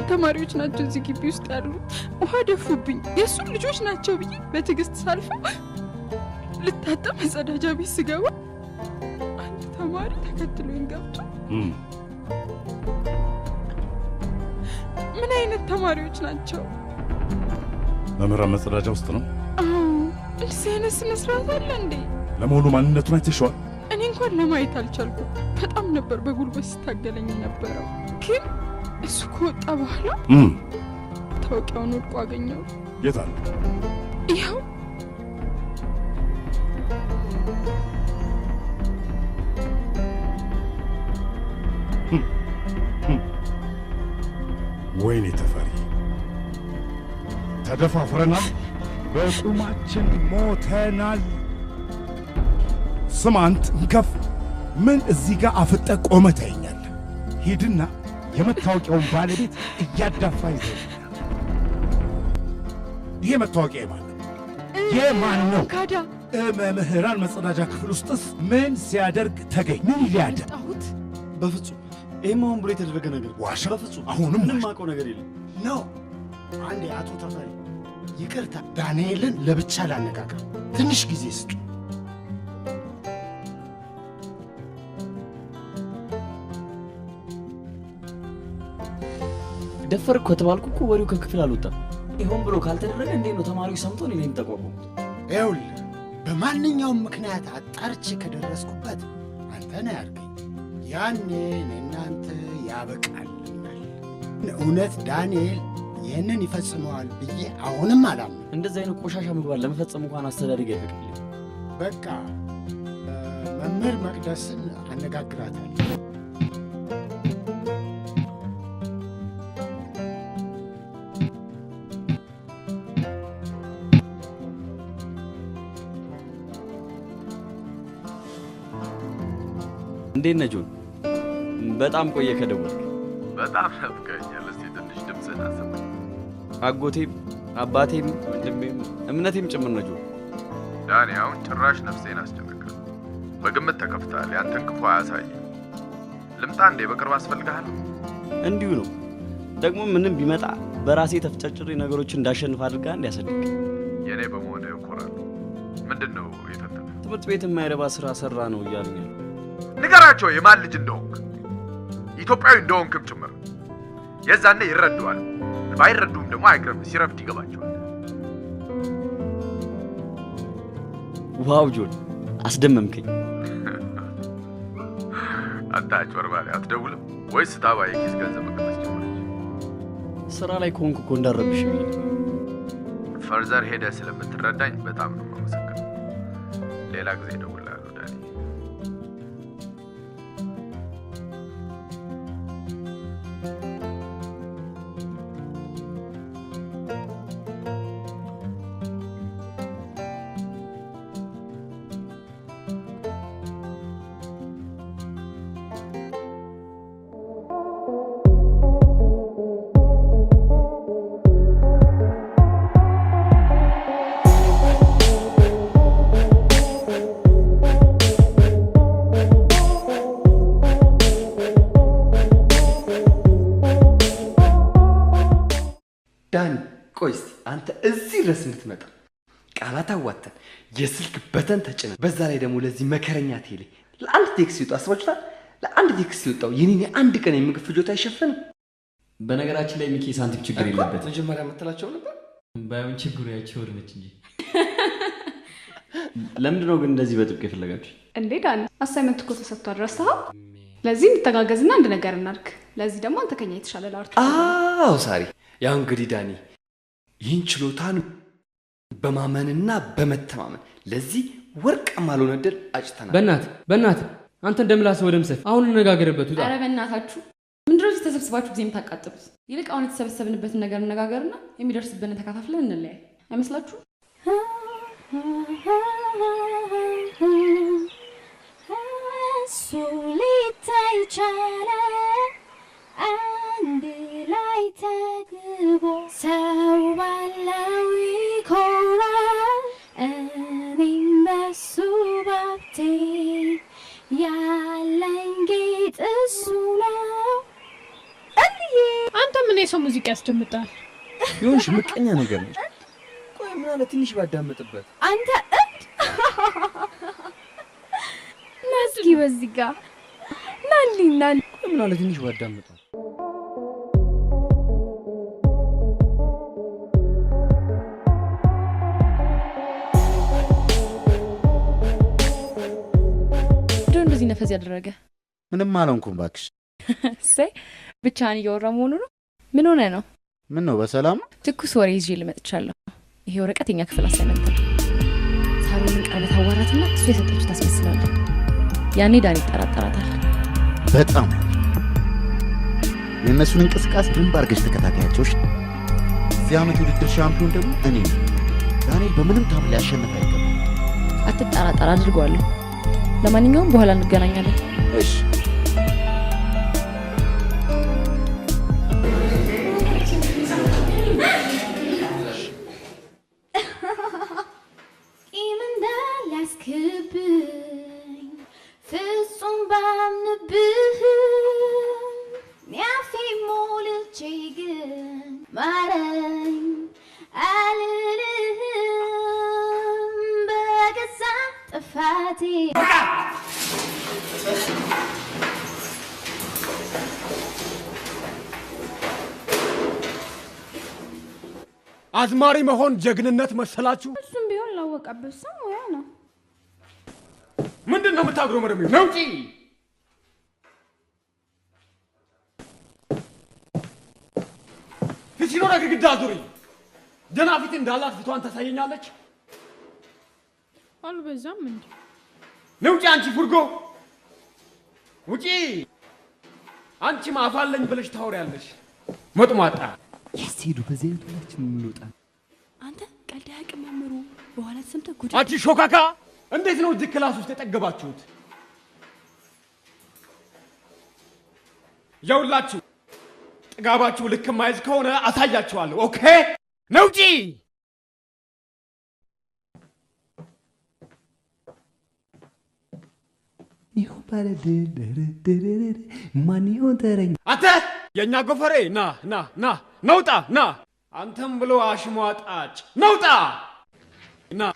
ተማሪዎች ናቸው እዚህ ግቢ ውስጥ ያሉ ውሃ ደፉብኝ የሱ ልጆች ናቸው ብዬ በትግስት ሳልፈው ልታጠብ መጸዳጃ ቤት ስገባ አንድ ተማሪ ተከትሎኝ ገብቶ ምን አይነት ተማሪዎች ናቸው? መምህራን መጸዳጃ ውስጥ ነው? እንደዚህ አይነት ስነ ስርዓት አለ እንዴ? ለመሆኑ ማንነቱን አይተሽዋል? እኔ እንኳን ለማየት አልቻልኩም። በጣም ነበር በጉልበት ሲታገለኝ የነበረው። ግን እሱ ከወጣ በኋላ ታውቂውን ወድቆ አገኘው። የት አለ? ይኸው ወይኔ ተፈሪ ተደፋፍረናል፣ በቁማችን ሞተናል። ስማ አንተ እንከፍ ምን እዚህ ጋር አፍጠ ቆመ ታየኛለህ? ሂድና የመታወቂያውን ባለቤት እያዳፋ ይዘህ ይሄ መታወቂያ የማን ነው? ካዳ መምህራን መጸዳጃ ክፍል ውስጥስ ምን ሲያደርግ ተገኝ? ምን ሊያደርግ? በፍጹም ይሄማውን ብሎ የተደረገ ነገር ዋሻ። በፍጹም አሁንም ምንም ማውቀው ነገር የለም ነው። አንዴ አቶ ተፈሪ ይቅርታ፣ ዳንኤልን ለብቻ ላነጋግር፣ ትንሽ ጊዜ ስጡ። ደፈርኩ ከተባልኩ እኮ ወሬው ከክፍል አልወጣም። ይሆን ብሎ ካልተደረገ እንዴት ነው ተማሪዎች ሰምቶ እኔ ላይ የሚጠቋቁሙት? ይኸውልህ በማንኛውም ምክንያት አጣርቼ ከደረስኩበት አንተ ነህ ያድርገኝ። ያኔ እናንተ ያበቃልናል። እውነት ዳንኤል ይህንን ይፈጽመዋል ብዬ አሁንም አላምንም። እንደዚህ አይነት ቆሻሻ ምግባር ለመፈጸም እንኳን አስተዳደግ አይፈቅድልኝ። በቃ መምህር መቅደስን አነጋግራታለሁ። እንዴት ነህ ጆን? በጣም ቆየ ከደወልክ። በጣም ናፍቀኸኛል። እስቲ ትንሽ ድምፅህን አሰማኝ። አጎቴም አባቴም ወንድሜም እምነቴም ጭምር ነው ጆን። ዳኒ አሁን ጭራሽ ነፍሴን አስጨነቀህ። በግምት ተከፍተሃል። ያንተን ክፉ አያሳይም። ልምጣ እንዴ? በቅርብ አስፈልግሃለሁ። እንዲሁ ነው ደግሞ ምንም ቢመጣ በራሴ ተፍጨርጭሬ ነገሮችን እንዳሸንፍ አድርጋ እንዲያሰድግ የኔ በመሆንህ እኮራለሁ። ምንድን ነው የፈተነህ? ትምህርት ቤት የማይረባ ስራ ሰራ ነው እያሉኝ። ንገራቸው የማን ልጅ እንደሆንክ፣ ኢትዮጵያዊ እንደሆንክም ጭምር። የዛኔ ይረዱዋል። ባይረዱም ደግሞ አይገርም፣ ሲረፍድ ይገባቸዋል። ዋው ጆን አስደመምከኝ። አንተ አጭበርባሪ፣ አትደውልም ወይስ ስታባ የኪስ ገንዘብ መቀነስ ጀመረች? ስራ ላይ ከሆንኩ እኮ እንዳረብሽ ብዬ። ፈርዘር ሄደህ ስለምትረዳኝ በጣም ነው የማመሰግነው። ሌላ ጊዜ እደውልልሃለሁ ዳኒ። ዳኒ ቆይ እስቲ አንተ እዚህ ድረስ የምትመጣ ቃላት አዋተን የስልክ በተን ተጭነ፣ በዛ ላይ ደግሞ ለዚህ መከረኛ ቴሌ ለአንድ ቴክስ ይወጣ አስባችሁታል? ለአንድ ቴክስ ይወጣው የኔ አንድ ቀን የምግብ ፍጆታ አይሸፍንም። በነገራችን ላይ ሚኪ ሳንቲም ችግር የለበት። መጀመሪያ የምትላቸው ነበር ባይሆን ችግሩ ያቸው ወርነች እንጂ። ለምንድን ነው ግን እንደዚህ በጥብቅ የፈለጋችሁ? እንዴ ዳኒ አሳይመንት እኮ ተሰጥቷል፣ ረሳኸው? ለዚህ እንተጋገዝና አንድ ነገር እናድርግ። ለዚህ ደግሞ አንተ ከኛ የተሻለ ላርቱ። አዎ ሳሪ፣ ያው እንግዲህ ዳኒ ይህን ችሎታን በማመንና በመተማመን ለዚህ ወርቃማ ያልሆነ ድል አጭተናል። በእናት አንተ እንደምላስ ወደ ምሰፍ አሁን እንነጋገርበት። ኧረ በእናታችሁ ምንድነው እዚህ ተሰብስባችሁ ጊዜ የምታቃጥሉት? ይልቅ አሁን የተሰበሰብንበትን ነገር እንነጋገርና የሚደርስብን ተካፋፍለን እንለያይ። አይመስላችሁ? ሱሊታይ ቻለ አንድ ላይ ተግቦ ሰው ባለው ይኮራል። እኔም በሱ ባብቴ ያለኝ ጌጥ እሱ ነው። አንተ ምን ለምን የሰው ሙዚቃ ያስደምጣል? ይሁንሽ ምቀኛ ነገር ነው። ቆይ ምን አለ ትንሽ ባዳምጥበት። አንተ ናስኪ በዚህ ጋር ናሊና ምን አለ ትንሽ ባዳምጠው። እንደዚህ ነፈዝ ያደረገ ምንም አልሆንኩም ባክሽ። ሰይ ብቻህን እያወራ መሆኑ ነው? ምን ሆነ ነው? ምን ነው በሰላም? ትኩስ ወሬ ይዤ ልመጥቻለሁ። ይሄ ወረቀት የኛ ክፍል አሳይመንት ነው። ሳሮንን ቀርበህ ታዋራትና እሱ የሰጠችው ታስመስላለህ። ያኔ ዳኒ ይጠራጠራታል። በጣም የእነሱን እንቅስቃሴ በደንብ አድርገሽ ተከታታያቸውሽ። እዚህ ዓመት ውድድር ሻምፒዮን ደግሞ እኔ ነኝ። ዳንኤል በምንም ታምል ያሸንፍ አይገባም። አትጠራጠር፣ አድርገዋለሁ። ለማንኛውም በኋላ እንገናኛለን። እሺ ፍጹም ባምንብህ ሚያፊ ሞልቼ ግን ማረኝ አልልህም በገዛ ጥፋቴ። አዝማሪ መሆን ጀግንነት መሰላችሁ? እሱም ቢሆን ላወቀበት ሰው ሙያ ነው። ምንድን ነው የምታጉረመረሚው? ነውጪ! ፊትሽን ወደ ግድግዳ ዙሪ። ደህና ፊት እንዳላት ፊቷን ታሳየኛለች። አልበዛም እንዴ? ነውጪ! አንቺ ፉርጎ ውጪ! አንቺ ማፋለኝ ብለሽ ታወሪያለሽ። መጥሟጣ ያስሄዱ በዚህ ሁላችን ምንወጣ። አንተ ቀልድ ያቅም መምሩ በኋላ ተሰምተ ጉድ። አንቺ ሾካካ እንዴት ነው እዚህ ክላስ ውስጥ የጠገባችሁት? የውላችሁ ጥጋባችሁ ልክ ማይዝ ከሆነ አሳያችኋለሁ። ኦኬ ነውጪ! ይሁን ባለ ማን ይሆን ተረኝ? አንተ የኛ ጎፈሬ ና ና ና ነውጣ ና። አንተም ብሎ አሽሟጣጭ ነውጣ ና።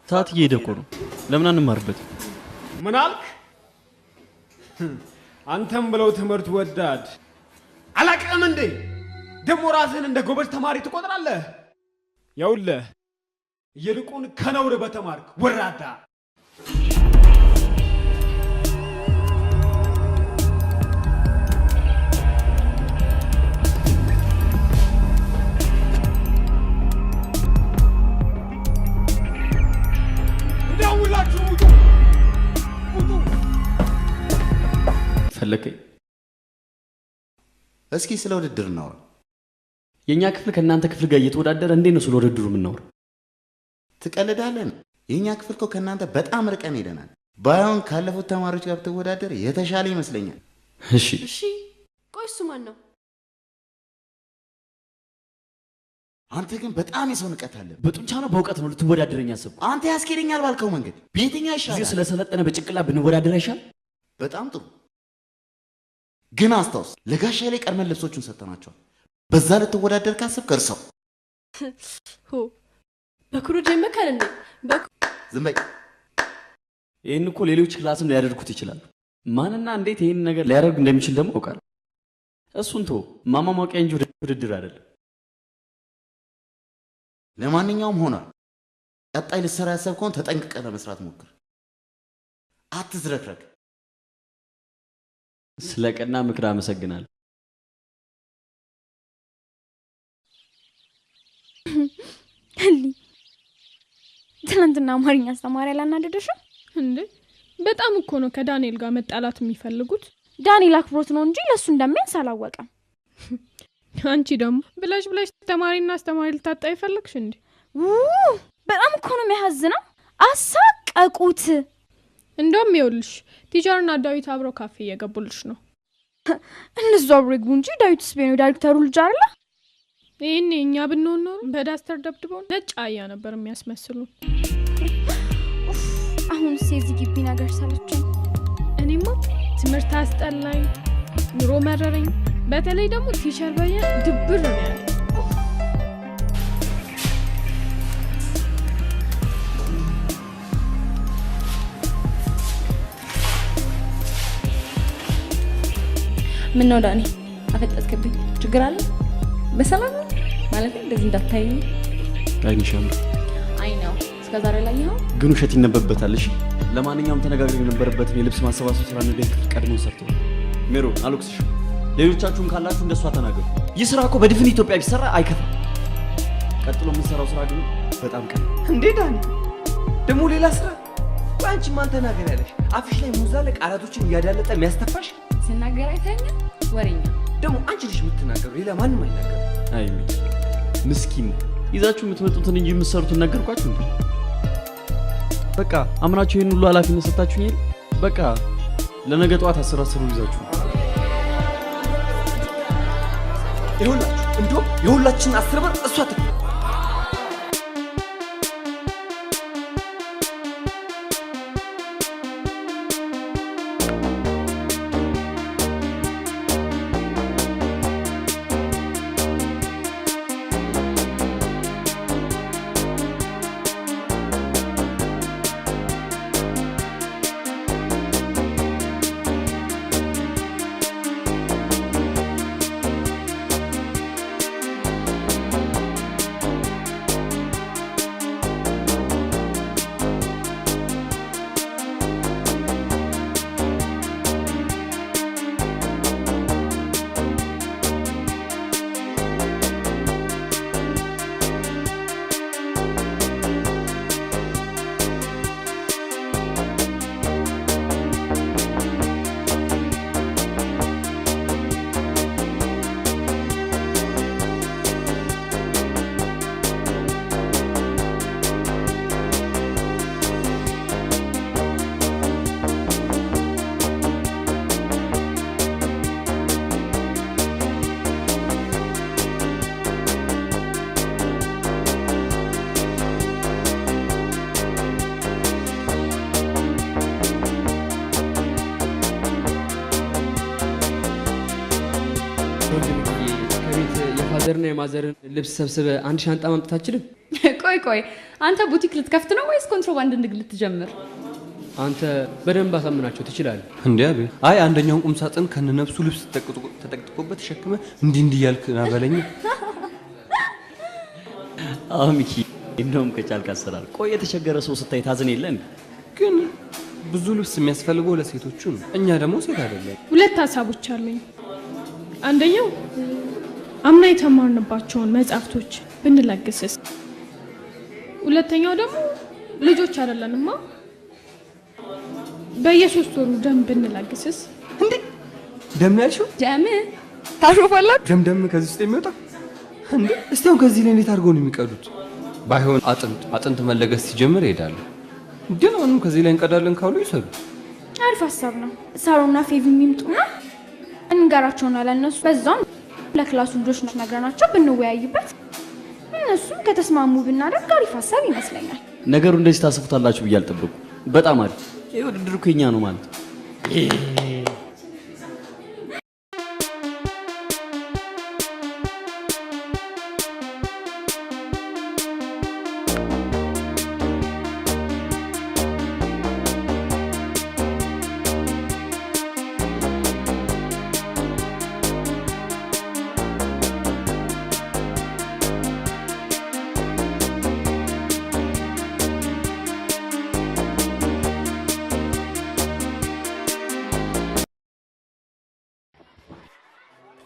ሰዓት እየሄደ እኮ ነው። ለምን አንማርበት? ምን አልክ? አንተም ብለው ትምህርት ወዳድ አላቅም እንዴ? ደግሞ ራስህን እንደ ጎበዝ ተማሪ ትቆጥራለህ? ያውልህ ይልቁን ከነውር በተማርክ ወራዳ። ፈለከኝ? እስኪ ስለ ውድድር እናውራ። የኛ ክፍል ከእናንተ ክፍል ጋር እየተወዳደረ እንዴት ነው ስለ ውድድሩ የምናወራ? ትቀልዳለን? የኛ ክፍል እኮ ከእናንተ በጣም ርቀን ሄደናል። ባይሆን ካለፉት ተማሪዎች ጋር ብትወዳደር የተሻለ ይመስለኛል። እሺ እሺ። ቆይ እሱ ማን ነው? አንተ ግን በጣም የሰው ንቀት አለ። በጡንቻ ነው በእውቀት ነው ልትወዳደረኝ ያሰብኩ? አንተ ያስኬደኛል ባልከው መንገድ በየትኛው ይሻላል? እዚህ ስለሰለጠነ በጭቅላ ብንወዳደር አይሻል? በጣም ጥሩ። ግን አስታውስ፣ ለጋሻ ላይ ቀድመን ልብሶቹን ሰጠናቸዋል። በዛ ልትወዳደር ካሰብክ እርሳው። ሆ በኩሩ ጀመካል እንዴ? ዝም በይ። ይህን እኮ ሌሎች ክላስም ሊያደርጉት ይችላሉ። ማንና እንዴት ይህን ነገር ሊያደርግ እንደሚችል ደግሞ አውቃለሁ። እሱን ተው፣ ማማሟቂያ እንጂ ውድድር አይደለም። ለማንኛውም ሆኗል። ቀጣይ ልትሰራ ያሰብከውን ተጠንቅቀህ ለመስራት ሞክር። አትዝረክረክ። ስለ ቀና ምክር አመሰግናለሁ። ትናንትና አማርኛ አስተማሪ አላናደደሽም እንዴ? በጣም እኮ ነው ከዳንኤል ጋር መጣላት የሚፈልጉት። ዳንኤል አክብሮት ነው እንጂ ለሱ እንደሚያንስ አላወቀም። አንቺ ደግሞ ብለሽ ተማሪና አስተማሪ ልታጣ ይፈልግሽ እንዴ? በጣም እኮ ነው የሚያሳዝነው። አሳቀቁት። እንደውም ይኸውልሽ ቲቸርና ዳዊት አብረው ካፌ እየገቡልሽ ነው። እነሱ አብረው ይግቡ እንጂ ዳዊትስ ቢሆን ዳይሬክተሩ ልጅ አይደለ? ይሄኔ እኛ ብንሆን ኖሮ በዳስተር ደብድበው ነጭ አያ ነበር የሚያስመስሉ። አሁን እዚህ ግቢ ነገር ሰለቸኝ። እኔማ ትምህርት አስጠላኝ፣ ኑሮ መረረኝ። በተለይ ደግሞ ቲቸር በየ ድብር ነው ያለ። ምን ነው ዳኒ አፈጠጥክብኝ? ችግር አለ? በሰላም ማለት እንደዚህ እንዳታይኝ። አይንሻም አይ ነው እስከዛሬ ላይ ነው ግን ውሸት ይነበብበታል። እሺ ለማንኛውም ተነጋግረን የነበረበትን የልብስ ማሰባሰብ ስራ እንደደንክ ቀድሞ ሰርተው ሜሮ አልወቅስሽ። ሌሎቻችሁም ካላችሁ እንደሷ ተናገሩ። ይህ ስራ እኮ በድፍን ኢትዮጵያ ቢሰራ አይከፋም። ቀጥሎ የምንሰራው ስራ ግን በጣም ቀን እንዴ ዳኒ ደግሞ ሌላ ስራ። አንቺ ማን ተናገር ያለሽ? አፍሽ ላይ ሙዛለ ቃላቶችን እያዳለጠ የሚያስተፋሽ ሲናገር አይተኛ ወሬኛ። ደግሞ አንቺ ልጅ የምትናገሩ ሌላ ማንም አይናገር። አይ ምስኪን ይዛችሁ የምትመጡትን እንጂ የምትሰሩትን ነገርኳችሁ እንዴ? በቃ አምናችሁ ይሄን ሁሉ ኃላፊነት ሰጣችሁ ይሄን በቃ ለነገ ጠዋት 10 ይዛችሁ ይሁላችሁ። እንደውም የሁላችን 10 ብር እሷ ትክ የፋዘርና የማዘርን ልብስ ሰብስበ አንድ ሻንጣ ማምጣት አትችልም? ቆይ አንተ ቡቲክ ልትከፍት ነው ወይስ ኮንትሮባንድ ንግድ ልትጀምር? አንተ በደንብ አሳምናቸው ትችላለህ። እንዴ አቤ አይ አንደኛውን ቁም ሳጥን ከነነፍሱ ልብስ ተጠቅጥቆበት ተሸክመ እንዲህ እያልክ ናበለኝ። ሚኪ እንደውም ከቻልክ አሰራር ቆይ የተቸገረ ሰው ስታይ ታዝን የለን። ግን ብዙ ልብስ የሚያስፈልገው ለሴቶቹ ነው። እኛ ደግሞ ሴት አይደለም። ሁለት ሀሳቦች አሉኝ። አንደኛው አምና የተማርንባቸውን መጽሐፍቶች ብንለግስስ? ሁለተኛው ደግሞ ልጆች አይደለንማ በየ3 ወሩ ደም ብንለግስስ? እንዴ ደም ያልሽው? ደም ታሾፋላችሁ? ደም ከዚህ ውስጥ የሚወጣ እንዴ? እስቲ አሁን ከዚህ ላይ እንዴት አድርገው ነው የሚቀዱት? ባይሆን አጥንት መለገስ ሲጀምር ይሄዳል። ግን አሁንም ከዚህ ላይ እንቀዳለን ካሉ ይሰሩ። አሪፍ ሀሳብ ነው። ሳሮና ፌቪ የሚምጡና እንገራቸውና ለእነሱ በዛም ለክላሱ ልጆች ነግረናቸው ብንወያይበት እነሱም ከተስማሙ ብናደርግ አሪፍ ሀሳብ ይመስለኛል። ነገሩ እንደዚህ ታስቡታላችሁ ብዬ አልጠበቁ። በጣም አሪፍ። ይሄ ውድድር እኮ የኛ ነው ማለት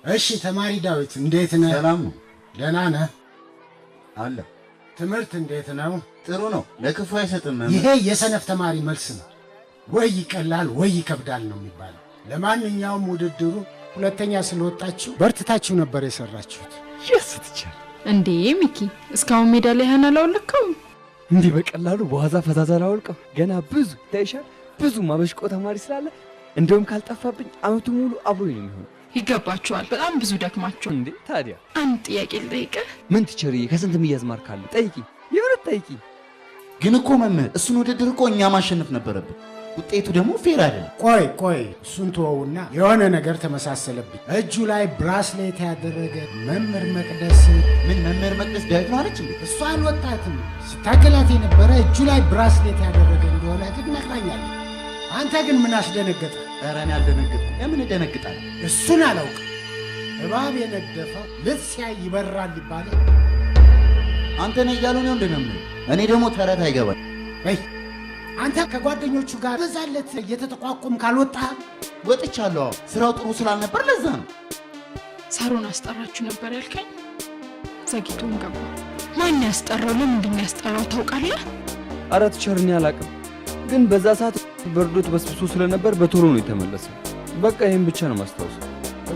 እሺ ተማሪ ዳዊት እንዴት ነህ? ሰላም ነው። ደህና ነህ? አለ። ትምህርት እንዴት ነው? ጥሩ ነው። ለክፉ አይሰጥም። ይሄ የሰነፍ ተማሪ መልስ ነው። ወይ ይቀላል ወይ ይከብዳል ነው የሚባለው። ለማንኛውም ውድድሩ ሁለተኛ ስለወጣችሁ በርትታችሁ ነበር የሰራችሁት። የስትቻል እንዴ ሚኪ እስካሁን ሜዳ ላይ ሀና ላውልከው እንዲህ በቀላሉ በዋዛ ፈዛዛ ላውልቀው? ገና ብዙ ታይሻል። ብዙ ማበሽቆ ተማሪ ስላለ እንደውም ካልጠፋብኝ አመቱ ሙሉ አብሮኝ ነው የሚሆነው። ይገባችኋል። በጣም ብዙ ደክማችሁ። እንዴ ታዲያ አንድ ጥያቄ ልጠይቅህ። ምን ትቸርዬ? ከስንት የሚያዝ ማርክ አለ? ጠይቂ፣ የእውነት ጠይቂ። ግን እኮ መምህር እሱን ውድድር እኮ እኛ ማሸነፍ ነበረብን። ውጤቱ ደግሞ ፌር አይደለም። ቆይ እሱን ተወውና የሆነ ነገር ተመሳሰለብኝ። እጁ ላይ ብራስሌት ያደረገ መምህር መቅደስ። ምን መምህር መቅደስ ዳዊት ነው አለች እንዴ? እሷ አልወጣትም። ስታገላት የነበረ እጁ ላይ ብራስሌት ያደረገ እንደሆነ ትነግራኛለች። አንተ ግን ምን አስደነገጠ? ኧረ እኔ አልደነገጥኩም። ለምን እደነግጣለሁ? እሱን አላውቅም። እባብ የነደፈው ልብስ ሲያይ ይበራል ይባላል። አንተ ነህ እያሉ ነው እንደመምህር። እኔ ደግሞ ተረት አይገባኝ። አንተ ከጓደኞቹ ጋር በዛለት እየተጠቋቁም ካልወጣህ። ወጥቻለሁ። ስራው ጥሩ ስላልነበር ለዛ ነው። ሳሮን አስጠራችሁ ነበር ያልከኝ? ዘግይቶን ገባ። ማን ያስጠራው? ለምንድን ነው ያስጠራው ታውቃለህ? ኧረ ቲቸር እኔ አላውቅም፣ ግን በዛ ሰዓት በርዶት በስብሶ ስለነበር በቶሎ ነው የተመለሰው። በቃ ይህን ብቻ ነው ማስታወሰው።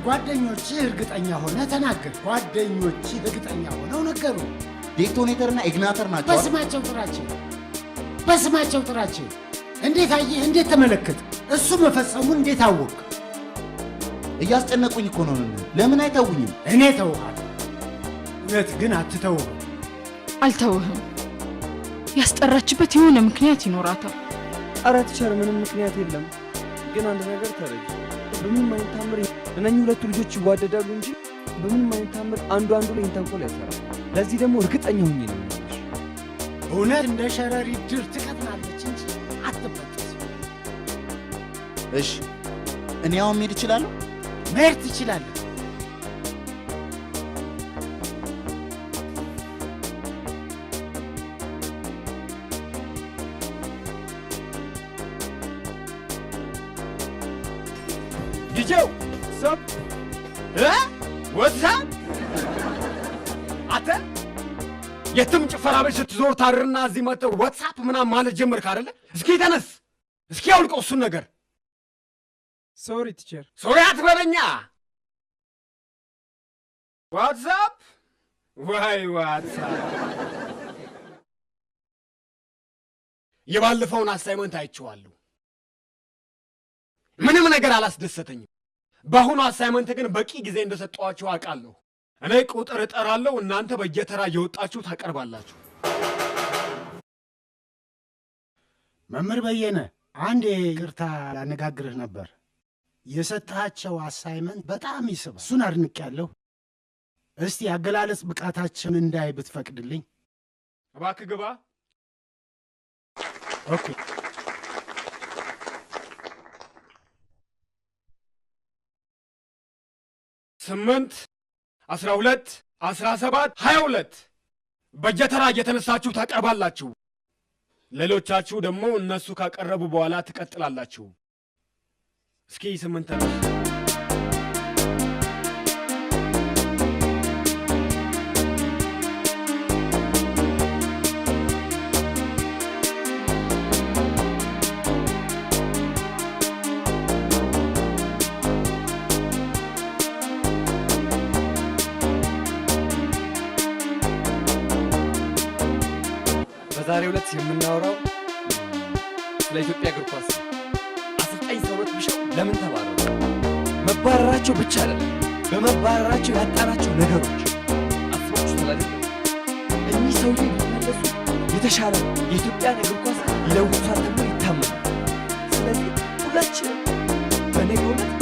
ጓደኞች እርግጠኛ ሆነ ተናገር። ጓደኞች እርግጠኛ ሆነው ነገሩ። ዴቶኔተርና ኢግናተር ናቸው። በስማቸው ጥራቸው። እንዴት አየህ? እንዴት ተመለከት? እሱ መፈጸሙን እንዴት አወቅ? እያስጨነቁኝ እኮ ነው። ለምን አይተውኝም? እኔ ተውሃለሁ። እውነት ግን አትተውህ። አልተውህም። ያስጠራችበት የሆነ ምክንያት ይኖራታል። ኧረ ቲቸር ምንም ምክንያት የለም። ግን አንድ ነገር ተረጅ። በምንም አይነት ታምር እነኚህ ሁለቱ ልጆች ይዋደዳሉ እንጂ በምንም አይነት ታምር አንዱ ላይ ተንኮል ያሰራል። ለዚህ ደግሞ እርግጠኛ ሆኜ ነው። እውነት እንደ ሸረሪት ድር ትቀጥላለች እንጂ አትበጠስ። እሺ እኔ አሁን መሄድ እችላለሁ? መሄድ ትችላለህ። ዲጄው ሰብ ወሳብ አተ የትም ጭፈራ ቤት ስትዞር ታድርና እዚህ መጥተህ ዋትሳፕ ምናምን ማለት ጀመርክ አይደለ? እስኪ ተነስ፣ እስኪ አውልቀው እሱን ነገር። ሶሪ ቲቸር። ሶሪ አትበለኛ። ዋትሳፕ ዋይ ዋትሳፕ። የባለፈውን አሳይመንት አይቼዋለሁ። ምንም ነገር አላስደሰተኝም። በአሁኑ አሳይመንት ግን በቂ ጊዜ እንደሰጠኋችሁ አውቃለሁ። እኔ ቁጥር እጠራለሁ፣ እናንተ በየተራ እየወጣችሁ ታቀርባላችሁ። መምህር በየነ አንድ ይቅርታ ላነጋግርህ ነበር። የሰጣቸው አሳይመንት በጣም ይስባል። እሱን አድንቄያለሁ። እስቲ አገላለጽ ብቃታችን እንዳይ ብትፈቅድልኝ። እባክህ ግባ። ኦኬ። 8 12 17 22 በየተራ እየተነሳችሁ ታቀርባላችሁ። ሌሎቻችሁ ደግሞ እነሱ ካቀረቡ በኋላ ትቀጥላላችሁ። እስኪ 8 በዛሬው ዕለት የምናወራው ስለ ኢትዮጵያ እግር ኳስ አሰልጣኝ ሰውነት ቢሻው ለምን ተባረሩ? መባረራቸው ብቻ አይደለም፣ በመባረራቸው ያጣናቸው ነገሮች አስቦች ስላለ እኚህ ሰውዬ ቢመለሱ የተሻለ የኢትዮጵያን እግር ኳስ ይለውጣል ተብሎ ይታመናል። ስለዚህ ሁላችንም በነገው ዕለት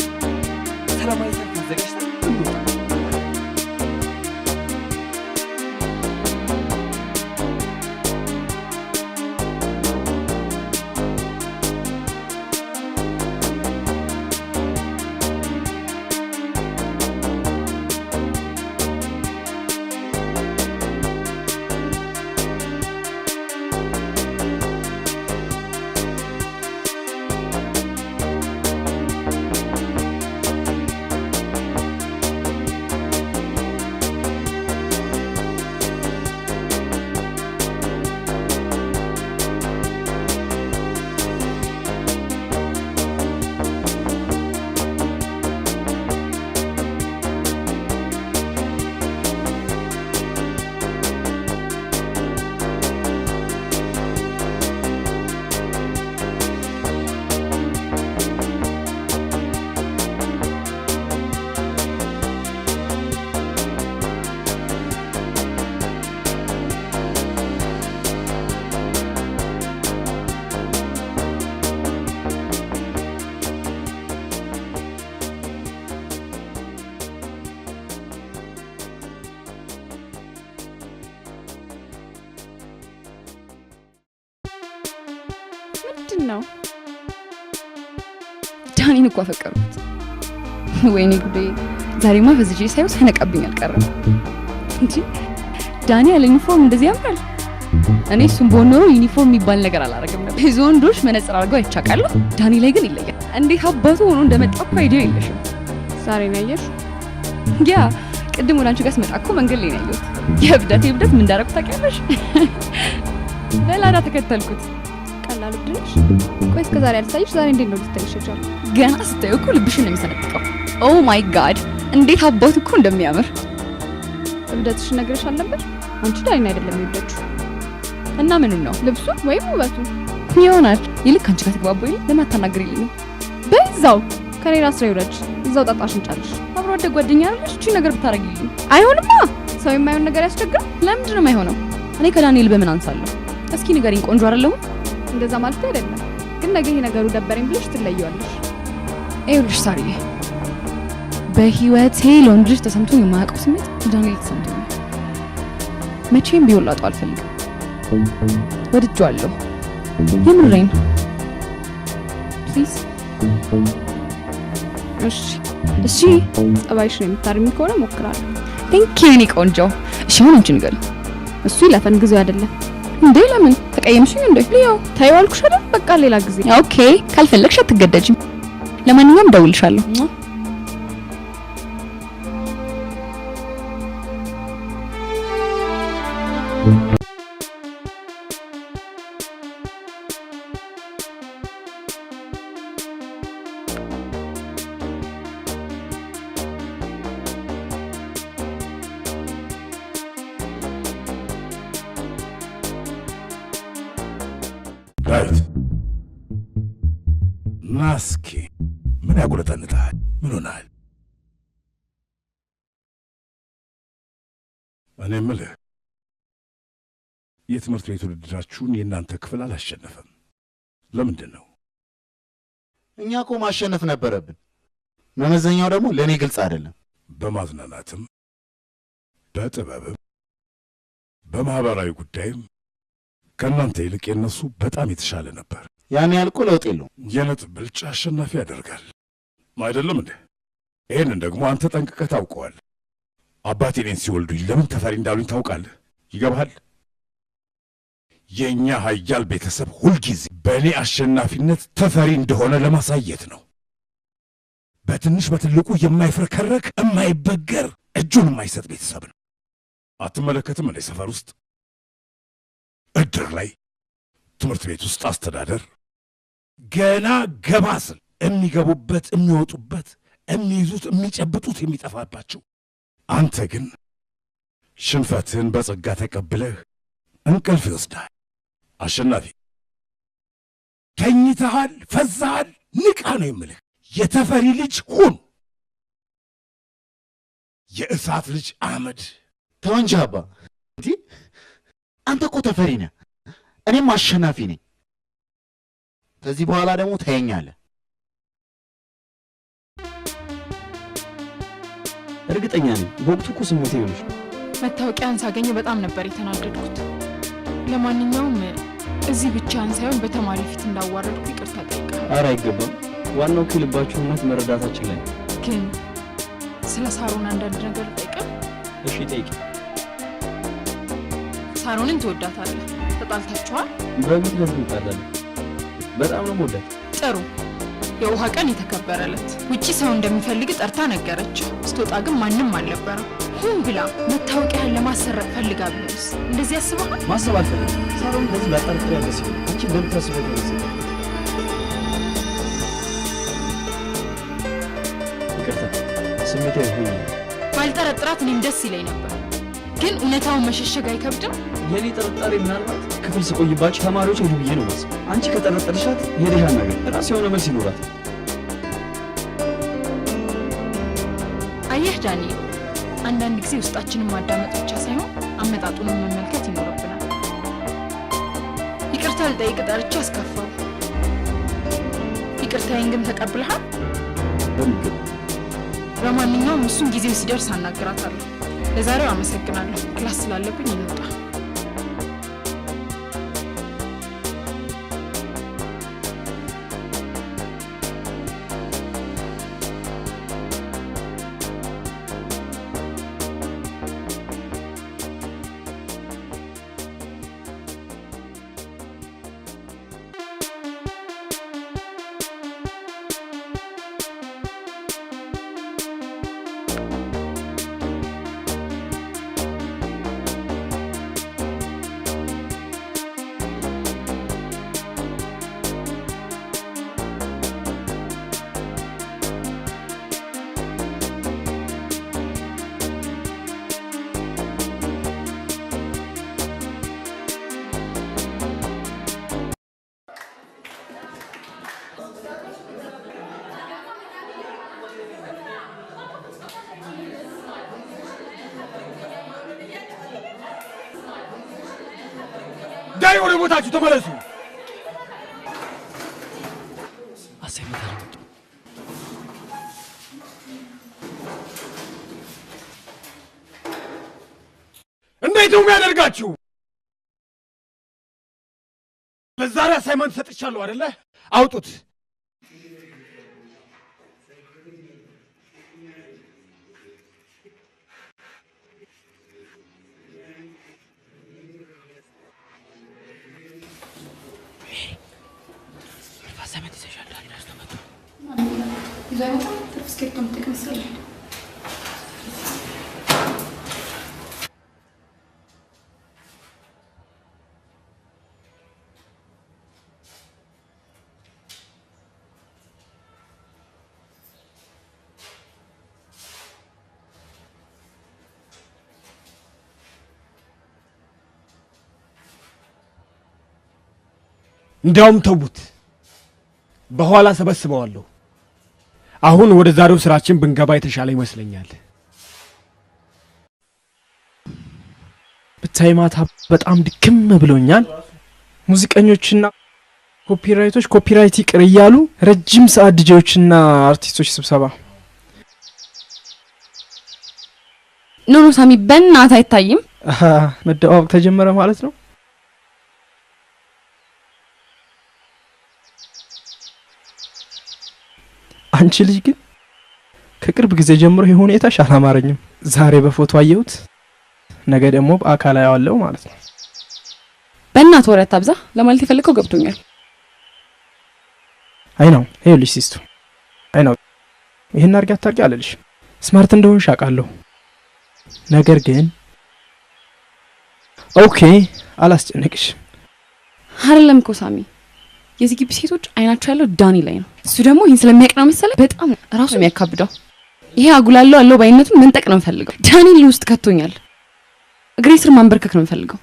ሰላማዊ ሰልፍ አዘጋጅተን እንውጣ። ነው? ዳኒን እኮ አፈቀርኩት። ወይኔ ጉዴ! ዛሬማ ፈዝጄ ሳይው ሳይነቃብኝ አልቀረም እንጂ ዳኒ ያለ ዩኒፎርም እንደዚህ ያምራል። እኔ እሱም በሆነ ኖሮ ዩኒፎርም የሚባል ነገር አላረግም ነበር። ብዙ ወንዶች መነጽር አድርገው አይቻቃለሁ። ዳኒ ላይ ግን ይለያል። እንዴት አባቱ ሆኖ እንደመጣ እኮ አይዲያ የለሽም። ዛሬ ነው ያየሽ? ያ ቅድም ወደ አንቺ ጋር ስመጣ እኮ መንገድ ላይ ነው ያየሁት። የእብደት ምን እንዳደረኩት ታውቂያለሽ? በላዳ ተከተልኩት። ቀላል ብድንሽ። ቆይ እስከ ዛሬ አልታይሽ፣ ዛሬ እንዴት ነው ልትልሽ ይችላል? ገና ስታዩ እኮ ልብሽን ነው የሚሰነጥቀው። ኦ ማይ ጋድ እንዴት አባቱ እኮ እንደሚያምር። እብደትሽን ነግረሽ አልነበር? አንቺ ዳኒን አይደለም የወደድሽው። እና ምኑን ነው? ልብሱ ወይም ውበቱ ይሆናል። ይልክ አንቺ ጋር ተግባባኝ። ለምን አታናግሪልኝ? በዛው ከሌላ ስራ ይውረድ። እዛው ጣጣሽን ጫልሽ። አብሮ አደግ ጓደኛ አይደለሽ? እቺ ነገር ብታረጊልኝ አይሆንማ። ሰው የማይሆን ነገር ያስቸግራል። ለምንድን ነው የማይሆነው? እኔ ከዳንኤል በምን አንሳለሁ? እስኪ ንገሪኝ። ቆንጆ አይደለሁም? እንደዛ ማለት አይደለም፣ ግን ነገ ይሄ ነገሩ ደበረኝ ብለሽ ትለየዋለሽ። ይኸውልሽ ሳሪዬ፣ በህይወቴ ለወንድ ልጅ ተሰምቶኝ የማያውቀው ስሜት ዳንኤል ተሰምቶኝ መቼም ቢሆን ላጣው አልፈልግም። ወድጄዋለሁ። የምሬን። ፕሊዝ። እሺ ጸባይሽን የምታርሚ ከሆነ ሞክራለሁ። ቴንክ ዩ የኔ ቆንጆ። እሺ አሁን አንቺ ንገሪኝ። እሱ ይለፈን ጊዜው አይደለም እንዴ? ለምን ተቀየምሽኝ እንዴ? ያው ታዩ አልኩሽ አይደል? በቃ ሌላ ጊዜ። ኦኬ፣ ካልፈለግሽ አትገደጂም። ለማንኛውም እደውልልሻለሁ። ዳዊት ናስኪ ምን ያጉረጠንታል? ምን ሆናል? እኔ የምልህ የትምህርት ቤት ውድድራችሁን የእናንተ ክፍል አላሸነፈም። ለምንድን ነው? እኛ እኮ ማሸነፍ ነበረብን። መመዘኛው ደግሞ ለእኔ ግልጽ አይደለም። በማዝናናትም በጥበብም በማህበራዊ ጉዳይም ከእናንተ ይልቅ የነሱ በጣም የተሻለ ነበር። ያን ያልኩ ለውጥ የለውም። የነጥብ ብልጫ አሸናፊ ያደርጋል አይደለም እንዴ? ይህንን ደግሞ አንተ ጠንቅቀህ ታውቀዋል። አባቴ እኔን ሲወልዱኝ ለምን ተፈሪ እንዳሉኝ ታውቃለህ? ይገባሃል? የእኛ ሀያል ቤተሰብ ሁልጊዜ በእኔ አሸናፊነት ተፈሪ እንደሆነ ለማሳየት ነው። በትንሽ በትልቁ የማይፍረከረክ የማይበገር እጁን የማይሰጥ ቤተሰብ ነው። አትመለከትም እንዴ? ሰፈር ውስጥ፣ እድር ላይ፣ ትምህርት ቤት ውስጥ፣ አስተዳደር ገና ገባ ስል የሚገቡበት የሚወጡበት የሚይዙት የሚጨብጡት የሚጠፋባቸው። አንተ ግን ሽንፈትህን በጸጋ ተቀብለህ እንቅልፍ ይወስዳል። አሸናፊ ተኝተሃል፣ ፈዛሃል፣ ንቃ ነው የምልህ። የተፈሪ ልጅ ሁን። የእሳት ልጅ አህመድ። ተው እንጂ አባ። እንዲህ አንተ እኮ ተፈሪ ነህ፣ እኔም አሸናፊ ነኝ። ከዚህ በኋላ ደግሞ ታየኛለህ። እርግጠኛ ነኝ በወቅቱ እኮ ስሜት ይሆንሽ። መታወቂያን ሳገኘው በጣም ነበር የተናደድኩት። ለማንኛውም እዚህ ብቻን ሳይሆን በተማሪ ፊት እንዳዋረድኩ ይቅርታ ጠይቃለሁ። ኧረ አይገባም። ዋናው ከልባችሁ እውነት መረዳታችን ላይ ነው። ግን ስለ ሳሮን አንዳንድ ነገር ልጠይቅህ? እሺ ጠይቂ። ሳሮንን ትወዳታለህ? ተጣልታችኋል? በምክንያት እንጣላለን። በጣም ነው የምወዳት። ጥሩ። የውሃ ቀን የተከበረለት ውጪ ሰው እንደሚፈልግ ጠርታ ነገረች። ስትወጣ ግን ማንም አልነበረም። ሁን ብላ መታወቂያን ለማሰረቅ ፈልጋ ቢሆንስ? እንደዚህ ያስበሃል? ማሰብ አልፈልግም። ሳሮን በዚህ ላጠርጥር ያለ ሲሆን አንቺ እንደምታስበት ይመስል ይቅርታ ስሜታዊ ሆኜ ባልጠረጥራት እኔም ደስ ይለኝ ነበር። ግን እውነታውን መሸሸግ አይከብድም? የኔ ጥርጣሬ ምናልባት ክፍል ስቆይባችሁ ተማሪዎች ሄዱ ብዬ ነው መሰለኝ። አንቺ ከጠረጠርሻት ሄደሽ አናገር፣ ራስ የሆነ መልስ ይኖራል። አየህ ዳንኤል፣ አንዳንድ ጊዜ ውስጣችንን ማዳመጥ ብቻ ሳይሆን አመጣጡንም መመልከት ይኖርብናል። ይቅርታ ልጠይቅ ጠርቼ አስከፋው። ይቅርታዬን ግን ተቀብለሃል? ለማንኛውም እሱን ጊዜው ሲደርስ አናግራታለሁ። ለዛሬው አመሰግናለሁ። ክላስ ስላለብኝ እንውጣ። ዳይ ወደ ቦታችሁ ተመለሱ። አሳይመንት አለች። እንዴት ነው የሚያደርጋችሁ? ለዛሬ አሳይመንት ሰጥቻለሁ አይደለ? አውጡት። እንዲያውም ተውት፣ በኋላ ሰበስበዋለሁ። አሁን ወደ ዛሬው ስራችን ብንገባ የተሻለ ይመስለኛል። ብታይ ማታ በጣም ድክም ብሎኛል። ሙዚቀኞችና ኮፒራይት ይቅር እያሉ ረጅም ሰዓት ዲጄዎችና አርቲስቶች ስብሰባ። ኖ ሳሚ በእናትህ አይታይም። መደዋወቅ ተጀመረ ማለት ነው። አንቺ ልጅ ግን ከቅርብ ጊዜ ጀምሮ ይሄ ሁኔታሽ አላማረኝም። ዛሬ በፎቶ አየሁት፣ ነገ ደግሞ በአካል አያዋለሁ ማለት ነው። በእናትህ ወሬ አታብዛ። ለማለት የፈለከው ገብቶኛል። አይ ነው ይኸውልሽ ሲስቱ፣ አይ ነው ይሄን አርጋ ታርቂ አለልሽ። ስማርት እንደሆንሽ አውቃለሁ። ነገር ግን ኦኬ አላስጨነቅሽ። አይደለም እኮ ሳሚ፣ የዚህ ግቢ ሴቶች አይናቸው ያለው ዳኒ ላይ ነው። እሱ ደግሞ ይሄን ስለሚያውቅ ነው መሰለህ በጣም ራሱ የሚያካብደው። ይሄ አጉላለው አለው ባይነቱን መንጠቅ ነው የምፈልገው። ዳኒ ውስጥ ከቶኛል። እግሬ ስር ማንበርከክ ነው የምፈልገው።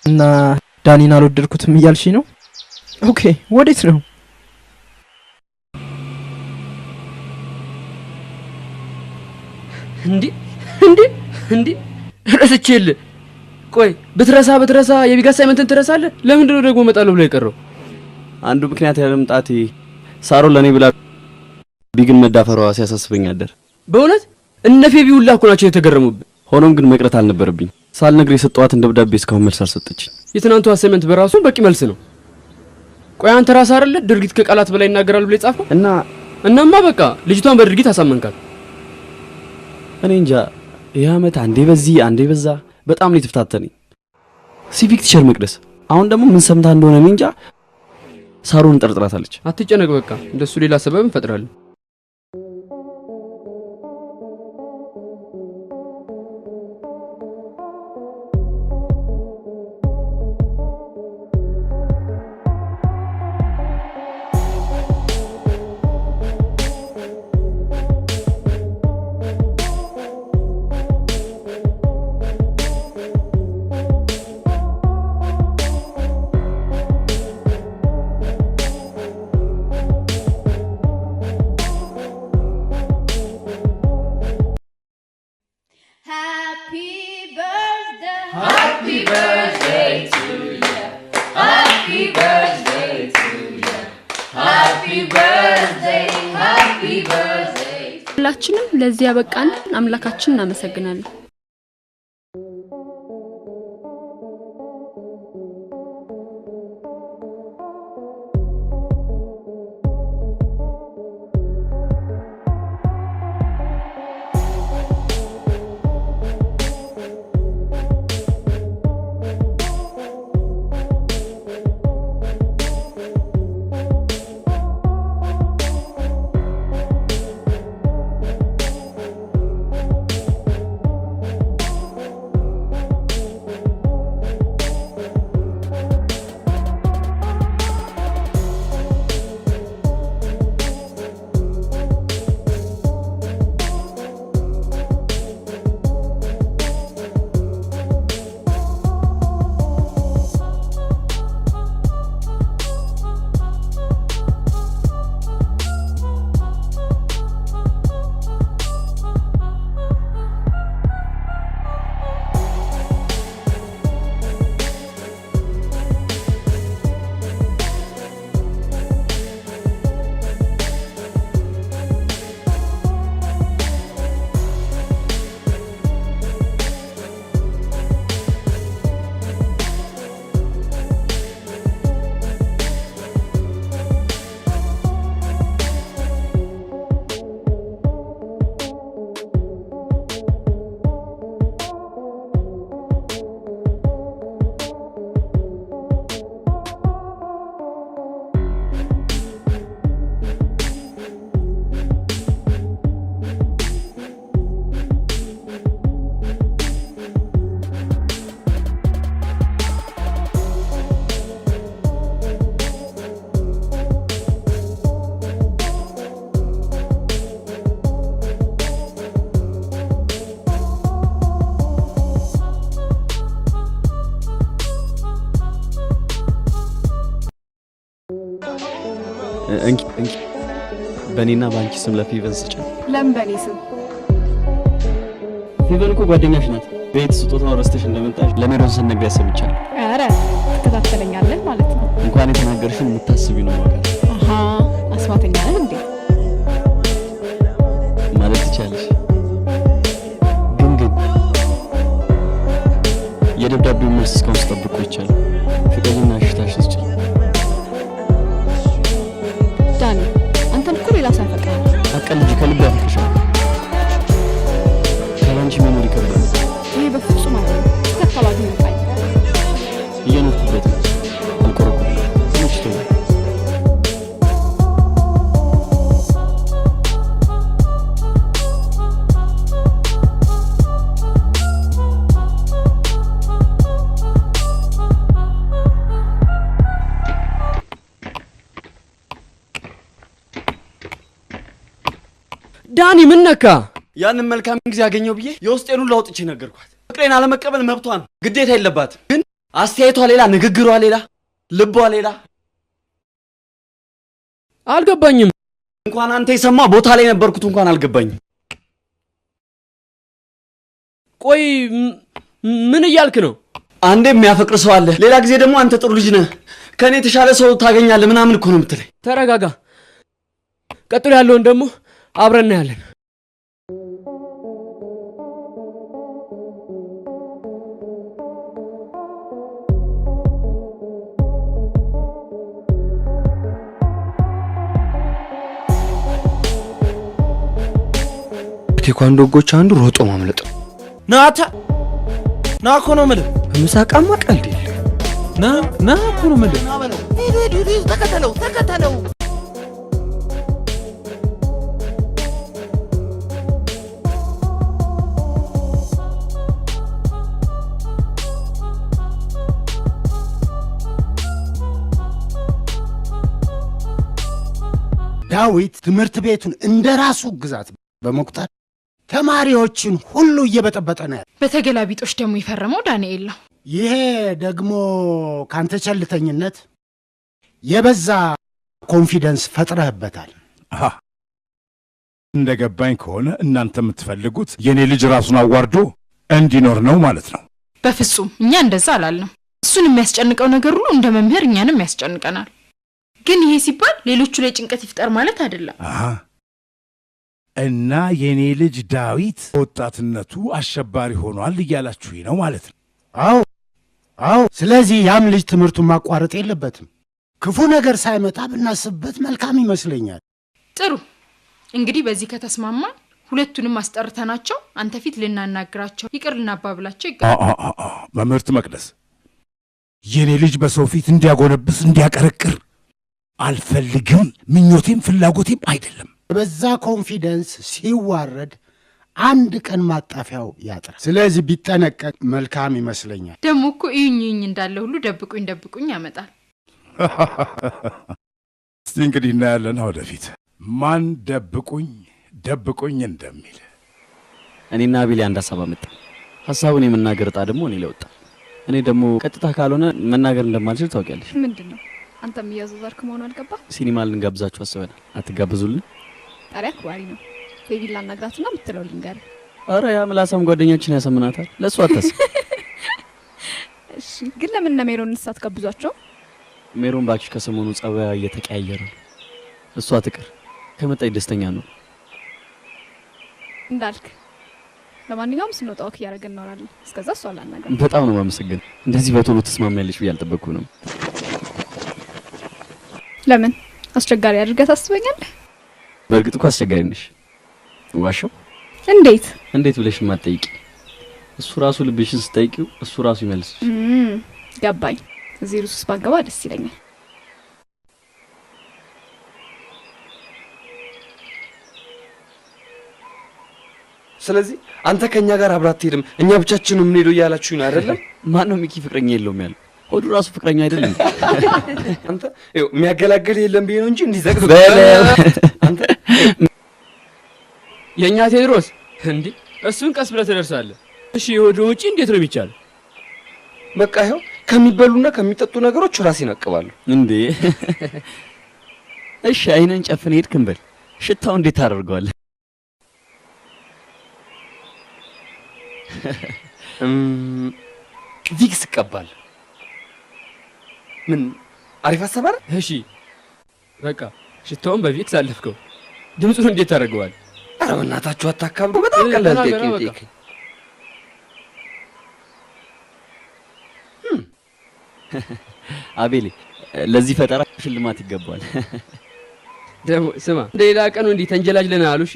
እና ዳኒን አልወደድኩትም እያልሽ ነው? ኦኬ ወዴት ነው? እንዴ ረስቼል። ቆይ ብትረሳ የቢጋ አሳይመንትን ትረሳለህ? ለምንድን ነው ደግሞ እመጣለሁ ብሎ የቀረው? አንዱ ምክንያት ያለምጣቴ ሳሮን ለኔ ብላ ቢግን መዳፈሯ ሲያሳስበኝ አደር። በእውነት እነ ፌቢ ሁላ እኮ ናቸው የተገረሙብኝ። ሆኖም ግን መቅረት አልነበረብኝ። ሳልነግር የሰጠኋትን ደብዳቤ እስካሁን መልስ አልሰጠችኝ። የትናንቱ አሳይመንት በራሱ በቂ መልስ ነው። ቆይ አንተ ራስህ አይደለ ድርጊት ከቃላት በላይ ይናገራል ብለህ ጻፈው? እናማ በቃ ልጅቷን በድርጊት አሳመንካት። እኔ እንጃ ይህ ዓመት አንዴ በዚህ አንዴ በዛ በጣም ነው የተፈታተነኝ። ሲቪክ ቲቸር መቅደስ አሁን ደግሞ ምን ሰምታ እንደሆነ እኔ እንጃ ሳሮን ጠርጥራታለች። አትጨነቅ፣ በቃ እንደሱ ሌላ ሰበብ እንፈጥራለን። ሁላችንም ለዚህ ያበቃን አምላካችን እናመሰግናለን። እንኪ በእኔና በአንቺ ስም ለፌቨን ስጭ። ለምን በኔ ስም? ፌቨን እኮ ጓደኛሽ ናት። ቤት ስጦታውን ረስተሽ እንደመጣሽ ለሜሮን ስነግሪያት ሰምቻለሁ። ኧረ ትከታተለኛለህ ማለት ነው? እንኳን የተናገርሽውን የምታስቢው ነው ማለት። አሃ አስማተኛ ነህ እንዴ? ማለት ትቻለሽ። ግን የደብዳቤውን መልስ እስካሁን ስጠብቆ ይቻላል። ፍቅርና ሽታሽ ስጭ። ዳኒ አንተን እኮ ሌላ ሳፈቅር አቀልጂ ከልብ ያፈቅርሻል። ካላንቺ መኖር ይከብዳል። ይሄ በፍጹም አይሆንም። ከአካባቢ ይወጣኝ። እየኖርኩበት ነው። አልቆረኩም። ትንሽ ተው። ዳኒ ምን ነካ? ያንን መልካም ጊዜ ያገኘው ብዬ የውስጤን ሁሉ አውጥቼ ነገርኳት። ፍቅሬን አለመቀበል መብቷ ነው፣ ግዴታ የለባትም። ግን አስተያየቷ ሌላ፣ ንግግሯ ሌላ፣ ልቧ ሌላ። አልገባኝም። እንኳን አንተ የሰማ ቦታ ላይ ነበርኩት እንኳን አልገባኝም። ቆይ ምን እያልክ ነው? አንዴ የሚያፈቅር ሰው አለ፣ ሌላ ጊዜ ደግሞ አንተ ጥሩ ልጅ ነህ፣ ከኔ የተሻለ ሰው ታገኛለህ ምናምን እኮ ነው የምትለኝ። ተረጋጋ። ቀጥሎ ያለውን ደግሞ አብረን እናያለን። ቴኳንዶ ህጎች አንዱ ሮጦ ማምለጥ ነው። ናታ ና እኮ ነው የምልህ። ምሳቃማ ቀልድ የለ። ና እኮ ነው የምልህ። ተከተለው። ዳዊት ትምህርት ቤቱን እንደራሱ ግዛት በመቁጠር ተማሪዎችን ሁሉ እየበጠበጠ ነው። በተገላቢጦሽ ደግሞ የፈረመው ዳንኤል ነው። ይሄ ደግሞ ካንተ ቸልተኝነት የበዛ ኮንፊደንስ ፈጥረህበታል። እንደገባኝ ከሆነ እናንተ የምትፈልጉት የኔ ልጅ ራሱን አዋርዶ እንዲኖር ነው ማለት ነው። በፍጹም እኛ እንደዛ አላልንም። እሱን የሚያስጨንቀው ነገር ሁሉ እንደ መምህር እኛንም ያስጨንቀናል። ግን ይሄ ሲባል ሌሎቹ ላይ ጭንቀት ይፍጠር ማለት አይደለም። እና የኔ ልጅ ዳዊት ወጣትነቱ አሸባሪ ሆኗል እያላችሁ ነው ማለት ነው? አዎ። ስለዚህ ያም ልጅ ትምህርቱን ማቋረጥ የለበትም። ክፉ ነገር ሳይመጣ ብናስብበት መልካም ይመስለኛል። ጥሩ፣ እንግዲህ በዚህ ከተስማማን ሁለቱንም አስጠርተናቸው አንተ ፊት ልናናግራቸው፣ ይቅር ልናባብላቸው ይገባል። መምህርት መቅደስ፣ የኔ ልጅ በሰው ፊት እንዲያጎነብስ እንዲያቀረቅር አልፈልግም። ምኞቴም ፍላጎቴም አይደለም። በዛ ኮንፊደንስ ሲዋረድ አንድ ቀን ማጣፊያው ያጥራል። ስለዚህ ቢጠነቀቅ መልካም ይመስለኛል። ደግሞ እኮ እዩኝ እንዳለ ሁሉ ደብቁኝ ያመጣል። እስቲ እንግዲህ እናያለን ወደፊት ማን ደብቁኝ እንደሚል። እኔና አቤል አንድ ሀሳብ አመጣ። ሀሳቡን የመናገር ዕጣ ደግሞ እኔ ለወጣ። እኔ ደግሞ ቀጥታ ካልሆነ መናገር እንደማልችል ታውቂያለሽ። ምንድነው? አንተም እያዘዛርክ መሆኑ አልገባ? ሲኒማ ልንጋብዛችሁ አስበናል። አትጋብዙልን? ጣሪያ አክባሪ ነው። ፌቪን ላናግራትና የምትለው ልንገርህ። አረ ያ ምላሳም ጓደኛችን ያሰምናታል። ለእሱ አታስብ። እሺ፣ ግን ለምን እነ ሜሮን አትጋብዟቸው? ሜሮን ባክሽ ከሰሞኑ ጸባያ እየተቀያየረ ነው። እሷ ትቅር፣ ከመጣች ደስተኛ ነው። እንዳልክ። ለማንኛውም ስንወጣ ወክ እያደረግን እናወራለን። እስከዛ እሷ ላናግራት። በጣም ነው የማመሰግን። እንደዚህ በቶሎ ትስማሚያለሽ ብዬ አልጠበቅኩም ነው። ለምን አስቸጋሪ አድርገህ ታስበኛለህ? በእርግጥ እኮ አስቸጋሪ ነሽ። ዋሻው እንዴት ብለሽ ማጠይቂ? እሱ ራሱ ልብሽን ስጠይቂው እሱ ራሱ ይመልስሽ። ገባኝ። እዚህ ሩስ ባገባ ደስ ይለኛል። ስለዚህ አንተ ከኛ ጋር አብራት ትሄድም እኛ ብቻችን ነው የምንሄደው እያላችሁ ነው አይደለም? ማን ነው ሚኪ ፍቅረኛ የለውም ያለው? ሆዱ ራሱ ፍቅረኛ አይደለም። አንተ የሚያገላግል የለም ብዬ ነው እንጂ እንዲዘግብ አንተ የኛ ቴድሮስ እንዴ እሱን ቀስ ብለህ ትደርሳለህ። እሺ የሆዱ ውጪ እንዴት ነው የሚቻለው? በቃ ይኸው ከሚበሉና ከሚጠጡ ነገሮች ራሴን አቅባለሁ። እንዴ እሺ አይነን ጨፍን ሄድክ እንበል። ሽታው እንዴት ታደርገዋለህ? ቪክስ ቀባል። ምን አሪፍ አሰባር። እሺ በቃ ሽታውን በቪክስ አለፍከው። ድምፁን እንዴት ታደርገዋል? ኧረ በእናታችሁ አታካብዱ። በጣም ቀላል ጥያቄ ነው። አቤሌ ለዚህ ፈጠራ ሽልማት ይገባል። ደግሞ ስማ ሌላ ቀኑ እንዲህ ተንጀላጅለና አሉ። እሺ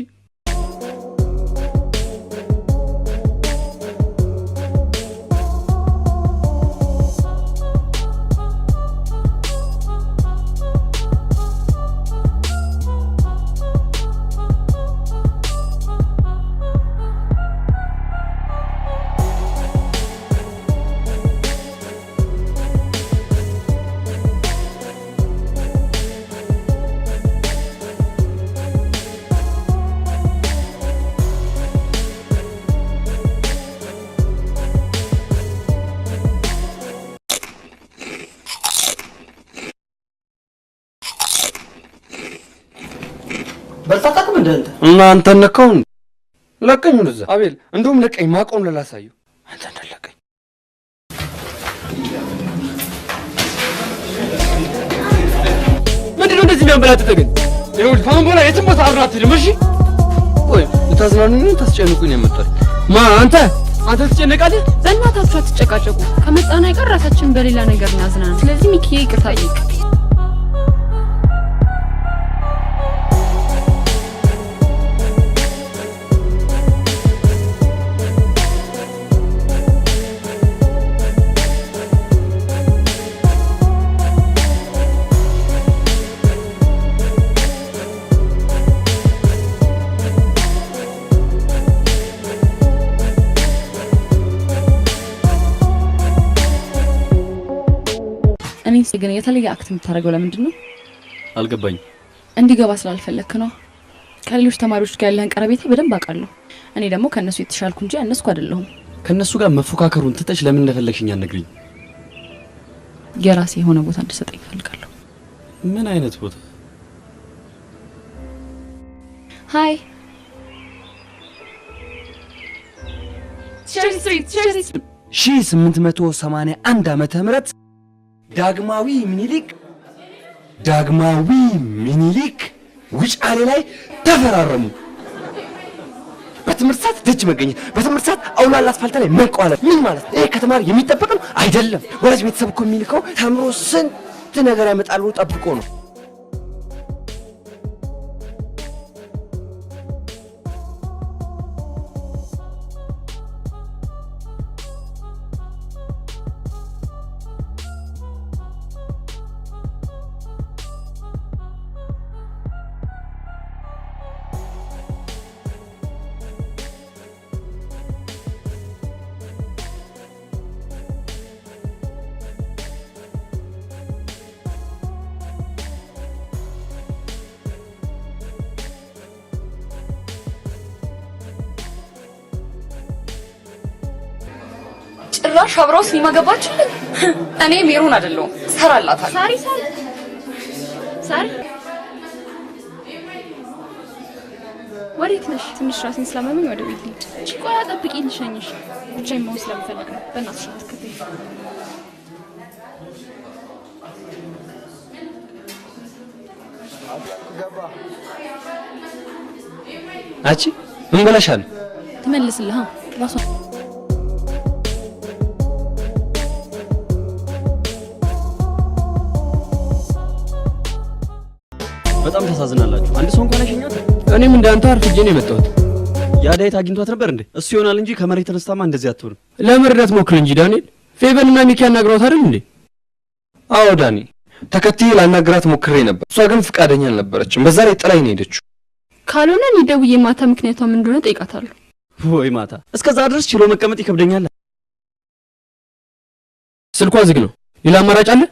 በልታጣኩም እንደንተ እና አንተ ነካው ለቀኝ ወደዛ አቤል እንደውም ለቀኝ ማቆም ለላሳዩ አንተ እንደለቀኝ ምንድነው እንደዚህ የሚያንበላጥጥ ግን? ይኸውልህ ካሁን በኋላ የትም ቦታ አብረን አትሄድም። እሺ ወይ ልታዝናኑኝ ታስጨንቁኝ የመጣል ማ አንተ ትጨነቃለህ? በእናታችሁ አትጨቃጨቁ። ከመጣና አይቀር ራሳችን በሌላ ነገር እናዝናና። ስለዚህ ሚኪዬ ይቅርታ ጠይቅ። እኔስ ግን የተለየ አክት የምታደርገው ለምንድን ነው? አልገባኝም። እንዲገባ ስላልፈለክ ነው። ከሌሎች ተማሪዎች ጋር ያለህን ቀረቤታ በደንብ አውቃለሁ። እኔ ደግሞ ከነሱ የተሻልኩ እንጂ እነሱ አይደለሁም። ከነሱ ጋር መፎካከሩን ትተሽ ለምን እንደፈለግሽኝ አትነግሪኝ? የራሴ የሆነ ቦታ እንድሰጠኝ እፈልጋለሁ። ምን አይነት ቦታ? ሃይ 1881 ዓመተ ምህረት ዳግማዊ ምኒልክ ውጫሌ ላይ ተፈራረሙ። በትምህርት ሰዓት ደጅ መገኘት፣ በትምህርት ሰዓት አውላላ አስፋልት ላይ መንቀዋለል። ምን ማለት ነው? ይሄ ከተማሪ የሚጠበቅ ነው አይደለም። ወላጅ ቤተሰብ እኮ የሚልከው ተምሮ ስንት ነገር ያመጣል ብሎ ጠብቆ ነው። ጭራሽ አብረው ሲኒማ ገባችልኝ። እኔ ሜሮን አይደለሁም ሰራላታለሁ። ሳሪ ወዴት ነሽ? ትንሽ ራሴን ስላመመኝ ወደ ቤት ልሂድ። እሺ ቆይ አጠብቂኝ ልሸኝሽ። ብቻዬን መሆን ስለምፈልግ ነው። በእናትሽ አትከተይኝ። አቺ ምን በላሻል? ትመልስልህ ራሷ በጣም ታሳዝናላችሁ። አንድ ሰው እንኳን አይሸኛት። እኔም እንዳንተ አርፍጄ ነው የመጣሁት። ያዳይት አግኝቷት ነበር እንዴ? እሱ ይሆናል እንጂ ከመሬት ተነስታማ እንደዚህ አትሆንም። ለመርዳት ሞክር እንጂ ዳንኤል። ፌቨንና ሚኪ ያናግሯት አይደል እንዴ? አዎ ዳኒ፣ ተከትዬ ላናግራት ሞክሬ ነበር። እሷ ግን ፍቃደኛ አልነበረችም። በዛ ላይ ጥላኝ ነው ሄደችው። ካልሆነ እኔ ደውዬ ማታ ምክንያቷ ምን እንደሆነ ጠይቃታለሁ። ወይ ማታ እስከዛ ድረስ ችሎ መቀመጥ ይከብደኛል። ስልኳ ዝግ ነው። ሌላ አማራጭ አለ?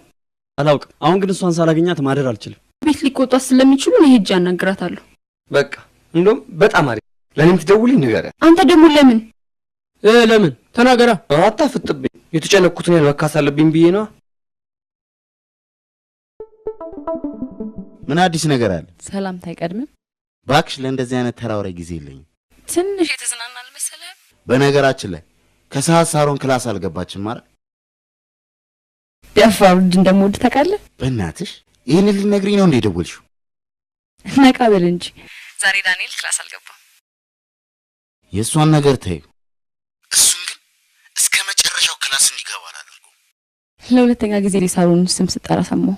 አላውቅም። አሁን ግን እሷን ሳላገኛት ማደር አልችልም። ቤት ሊቆጣ ስለሚችሉ እኔ ሄጄ አናግራታለሁ። በቃ እንደውም በጣም አሪፍ። ለኔም ትደውልኝ ንገሪያት። አንተ ደግሞ ለምን ለምን ተናገራ። አታፍጥብኝ። የተጨነቅኩትን ያህል መካስ አለብኝ ብዬ ነዋ። ምን አዲስ ነገር አለ? ሰላምታ አይቀድምም? ባክሽ ለእንደዚህ አይነት ተራውሬ ጊዜ የለኝም። ትንሽ የተዝናናል መሰለህ? በነገራችን ላይ ከሰዓት ሳሮን ክላስ አልገባችም ማለት ደፋር እንደምወድ ታውቃለህ? በእናትሽ ይህን ልትነግሪኝ ነው እንዴ ደወልሽው? ነቃ በል እንጂ ዛሬ ዳንኤል ክላስ አልገባም። የእሷን ነገር ተይው። እሱን ግን እስከ መጨረሻው ክላስ እንዲገባ አላደርገው። ለሁለተኛ ጊዜ ሳሮን ስም ስጠራ ሰማሁ።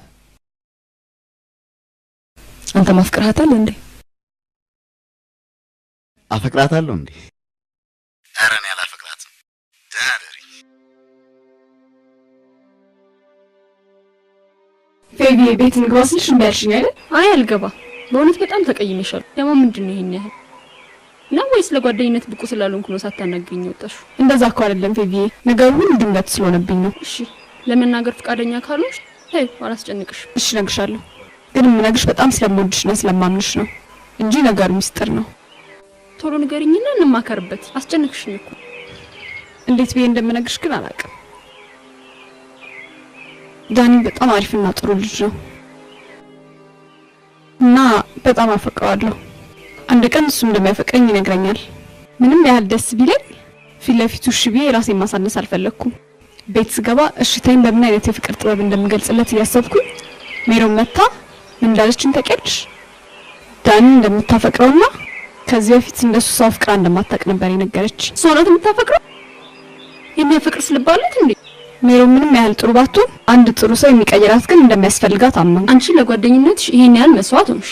አንተ ማፍቅራታል እንዴ? አፈቅራታለሁ እንዴ? ኧረ እኔ አላፈቅራትም። ደህና ደሪ። ቤቢ ቤት እንግባ ስልሽ እምቢ አልሽኝ አይደል? አይ አልገባ። በእውነት በጣም ተቀይሜሻለሁ። ደግሞ ምንድን ነው ይሄን ያህል ነው ወይስ ለጓደኝነት ብቁ ስላልሆንኩ ነው ሳታናግሪኝ ወጣሽው? እንደዛ እኮ አይደለም ፌቪዬ፣ ነገሩ ሁሉ ድንገት ስለሆነብኝ ነው። እሺ ለመናገር ፈቃደኛ ካልሆንሽ ተይ፣ አላስጨንቅሽ። እሺ እነግርሻለሁ፣ ግን የምነግርሽ በጣም ስለምወድሽና ስለማምንሽ ነው እንጂ ነገሩ ሚስጥር ነው። ቶሎ ንገሪኝና እንማከርበት። አስጨንቅሽኝ እኮ። እንዴት ብዬ እንደምነግርሽ ግን አላውቅም። ዳኒ በጣም አሪፍና ጥሩ ልጅ ነው እና በጣም አፈቅረዋለሁ። አንድ ቀን እሱ እንደሚያፈቅረኝ ይነግረኛል። ምንም ያህል ደስ ቢለኝ ፊት ለፊቱ እሺ ብዬ ራሴን ማሳነስ አልፈለኩም። ቤት ስገባ እሽታዬን በምን አይነት የፍቅር ጥበብ እንደምገልጽለት እያሰብኩኝ ሜሮን መታ ምን እንዳለችኝ ታውቂያለሽ? ዳኒ እንደምታፈቅረውና ከዚህ በፊት እንደሱ ሰው ፍቅራ እንደማታውቅ ነበር የነገረች። ሰው ናት የምታፈቅረው? የሚያፈቅር ስልባለት እንዴ? ሜሮን ምንም ያህል ጥሩ ባትሆን አንድ ጥሩ ሰው የሚቀይራት ግን እንደሚያስፈልጋት አመንኩ። አንቺ ለጓደኝነትሽ ይሄን ያህል መስዋዕት ሆንሽ።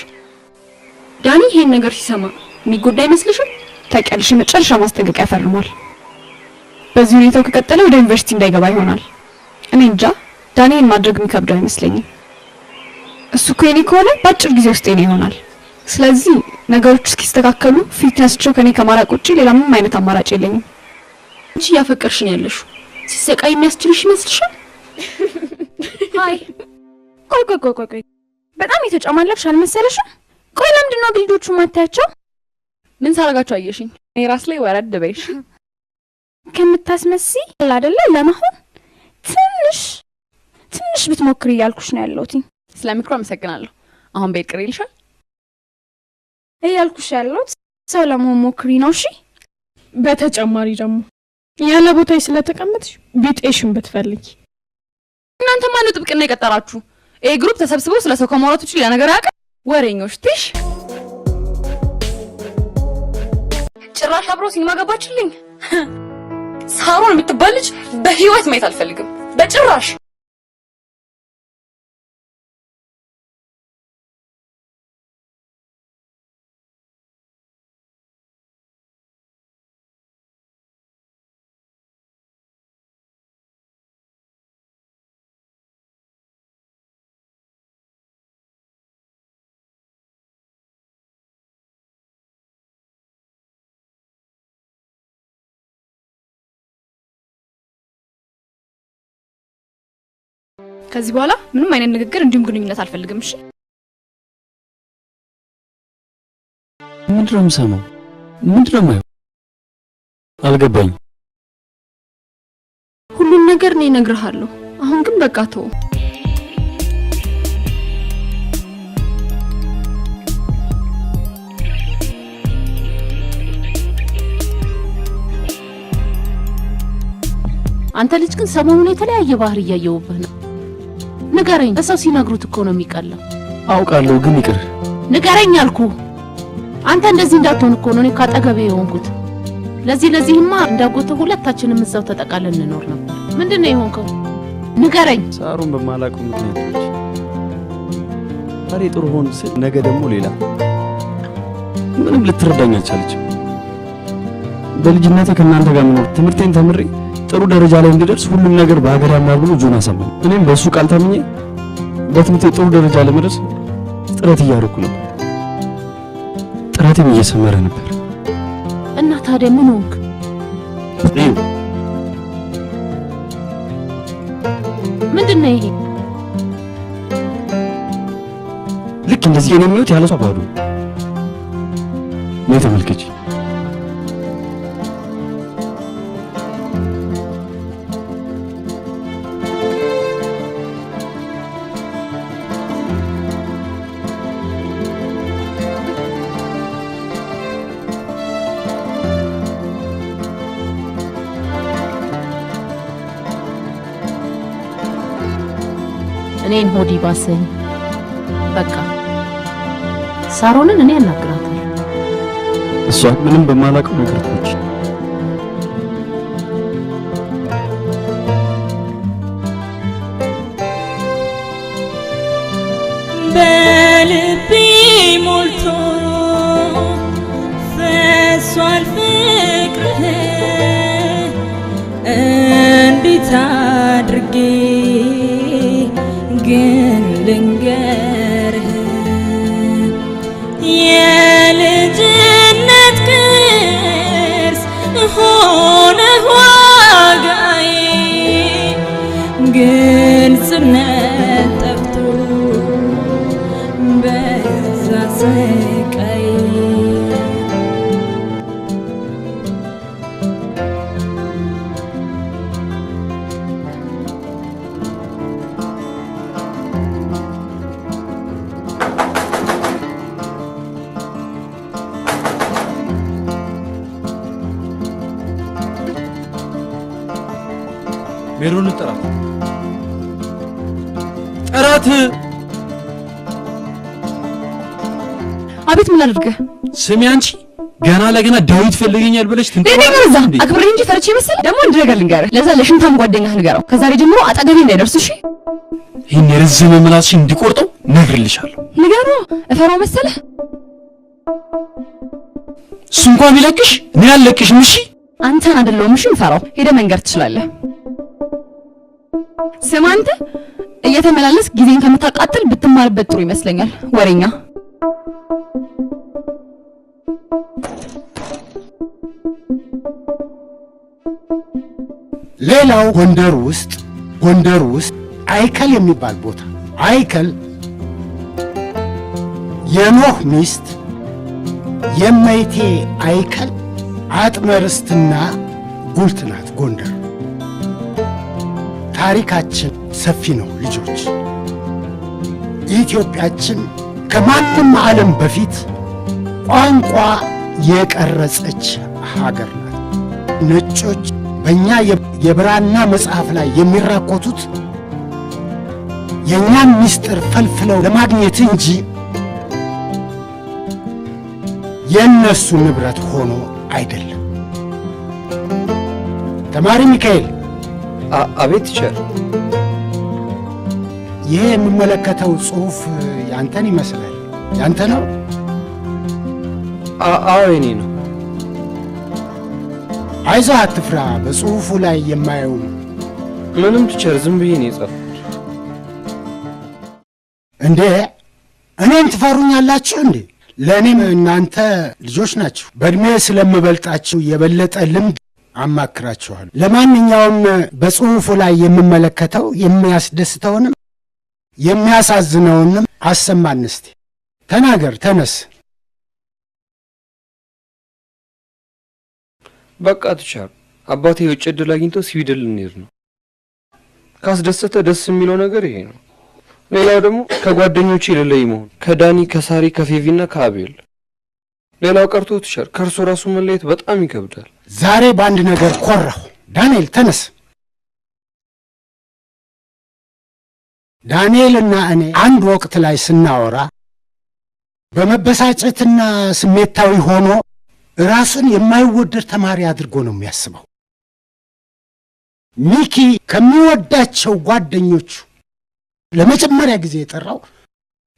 ዳኒ ይሄን ነገር ሲሰማ የሚጎዳ አይመስልሽም? ታውቂያለሽ የመጨረሻ ማስጠንቀቂያ ፈርሟል። በዚህ ሁኔታው ከቀጠለ ወደ ዩኒቨርሲቲ እንዳይገባ ይሆናል። እኔ እንጃ ዳኒን ማድረግ የሚከብደው አይመስለኝም። እሱ እኮ የኔ ከሆነ በአጭር ጊዜ ውስጥ የኔ ይሆናል። ስለዚህ ነገሮች እስኪስተካከሉ ፊትነስቸው ከኔ ከማራቅ ውጪ ሌላ ምንም አይነት አማራጭ የለኝም። አንቺ ያፈቀርሽኝ ያለሽው ሲሰቃይ የሚያስችልሽ ይመስልሻል? አይ ቆይ በጣም የተጫማለቅሽ አልመሰለሽም? ቆይ ለምንድን ነው ልጆቹ ማታያቸው? ምን ሳረጋቸው አየሽኝ? እኔ ራስ ላይ ወረድ በይሽ ከምታስመሲ አይደለ? ለማሆን ትንሽ ብትሞክሪ እያልኩሽ ነው ያለሁት። ስለምክሩ አመሰግናለሁ። አሁን ቤት ቅር ይልሻል እያልኩሽ ያለሁት ሰው ለመሆን ሞክሪ ነው። እሺ በተጨማሪ ደግሞ ያለ ቦታዬ ስለተቀመጥሽ ቢጤሽን ብትፈልጊ። እናንተ ማን ነው ጥብቅና የቀጠራችሁ? ይሄ ግሩፕ ተሰብስበው ስለ ሰው ከማውራት ውጪ ሌላ ነገር አያውቅም። ወሬኞች ትሽ ጭራሽ አብሮ ሲኒማ ገባችልኝ። ሳሮን የምትባል ልጅ በህይወት ማየት አልፈልግም በጭራሽ። ከዚህ በኋላ ምንም አይነት ንግግር እንዲሁም ግንኙነት አልፈልግም። እሺ ምንድነው የምሰማው? ምንድነው የማየው? አልገባኝም። ሁሉን ነገር እኔ እነግርሃለሁ። አሁን ግን በቃ ተው። አንተ ልጅ ግን ሰሞኑን የተለያየ ባህር እያየሁብህ ነው። ንገረኝ። ለሰው ሲነግሩት እኮ ነው የሚቀለው። አውቃለሁ ግን ይቅር። ንገረኝ አልኩህ። አንተ እንደዚህ እንዳትሆን እኮ ነው እኔ ካጠገቤ የሆንኩት። ለዚህማ እንዳጎተው ሁለታችንም እዛው ተጠቃለን እንኖር ነበር። ምንድነው የሆንከው? ንገረኝ። ሳሩን በማላውቀው ምክንያቶች ዛሬ ጥሩ ሆን ስል ነገ ደግሞ ሌላ። ምንም ልትረዳኝ አልቻለችም። በልጅነቴ ከእናንተ ጋር መኖር ትምህርቴን ተምሬ ጥሩ ደረጃ ላይ እንድደርስ ሁሉም ነገር በአገር ያምራል ብሎ ጆን አሳመነ። እኔም በእሱ ቃል ታምኜ በትምህርቴ ጥሩ ደረጃ ለመድረስ ጥረት እያደረኩ ነበር። ጥረቴም እየሰመረ ነበር። እና ታዲያ ምን ሆንክ? ምንድነው ይሄ? ልክ እንደዚህ የኔ ህይወት ያለ ሰው ባዶ ነው። ተመልከች። እኔን ሆዲ ባሰኝ። በቃ ሳሮንን እኔ አናግራታለሁ። እሷ ምንም በማላውቀው ነገር ትች በልቤ ሞልቶ ፈሷል ፍቅርህ እንዴት አድርጌ ግን ልንገርህ የልጅነት ቅርስ ሆነ ዋጋዬ ግልጽነት ጠፍቶ በዛ ስቃይ ሜሮን ጥራት ጥራት። አቤት ምን አድርገህ? ስሚ አንቺ ገና ለገና ዳዊት ፈልገኛል ብለሽ ትንጠራለሽ እንዴ? አክብሬ እንጂ ፈርቼ መሰለ። ደግሞ አንድ ነገር ልንገርህ፣ ለዛ ለሽንታም ጓደኛህ ንገረው፣ ከዛሬ ጀምሮ አጠገቤ እንዳይደርስ እሺ? ይሄን የረዘመ ምላስሽን እንዲቆርጠው ነግርልሻለሁ። ንገረው። እፈራው መሰለህ? እሱ እንኳን ቢለቅሽ እኔ አልለቅሽም። እሺ አንተን አይደለሁም እሺ እፈራው። ሄደህ መንገር ትችላለህ። ስማ አንተ እየተመላለስ ጊዜን ከምታቃጥል ብትማርበት ጥሩ ይመስለኛል። ወሬኛ ሌላው ጎንደር ውስጥ አይከል የሚባል ቦታ አይከል የኖህ ሚስት የማይቴ አይከል አጥመርስትና ጉልት ናት። ጎንደር ታሪካችን ሰፊ ነው ልጆች። ኢትዮጵያችን ከማንም ዓለም በፊት ቋንቋ የቀረጸች ሀገር ናት። ነጮች በእኛ የብራና መጽሐፍ ላይ የሚራኮቱት የእኛን ምስጢር ፈልፍለው ለማግኘት እንጂ የእነሱ ንብረት ሆኖ አይደለም። ተማሪ ሚካኤል። አቤት ቲቸር። ይሄ የምመለከተው ጽሑፍ ያንተን ይመስላል። ያንተ ነው? አዎ የኔ ነው። አይዞህ አትፍራ። በጽሑፉ ላይ የማየው ምንም ቲቸር፣ ዝም ብዬ ነው የጻፍኩት። እንዴ እኔን ትፈሩኛላችሁ እንዴ? ለእኔም እናንተ ልጆች ናችሁ። በዕድሜ ስለምበልጣችሁ የበለጠ ልምድ አማክራችኋል። ለማንኛውም በጽሑፉ ላይ የምመለከተው የሚያስደስተውንም የሚያሳዝነውንም አሰማን እስቲ። ተናገር፣ ተነስ። በቃ ቲቸር፣ አባቴ የውጭ ዕድል አግኝቶ ስዊድን ልንሄድ ነው። ካስደሰተ ደስ የሚለው ነገር ይሄ ነው። ሌላው ደግሞ ከጓደኞቼ ልለይ መሆን፣ ከዳኒ፣ ከሳሪ፣ ከፌቪና ከአቤል። ሌላው ቀርቶ ቲቸር ከእርሶ ራሱ መለየት በጣም ይከብዳል። ዛሬ በአንድ ነገር ኮራሁ። ዳንኤል ተነስ። ዳንኤልና እኔ አንድ ወቅት ላይ ስናወራ በመበሳጨትና ስሜታዊ ሆኖ ራሱን የማይወደድ ተማሪ አድርጎ ነው የሚያስበው። ሚኪ ከሚወዳቸው ጓደኞቹ ለመጀመሪያ ጊዜ የጠራው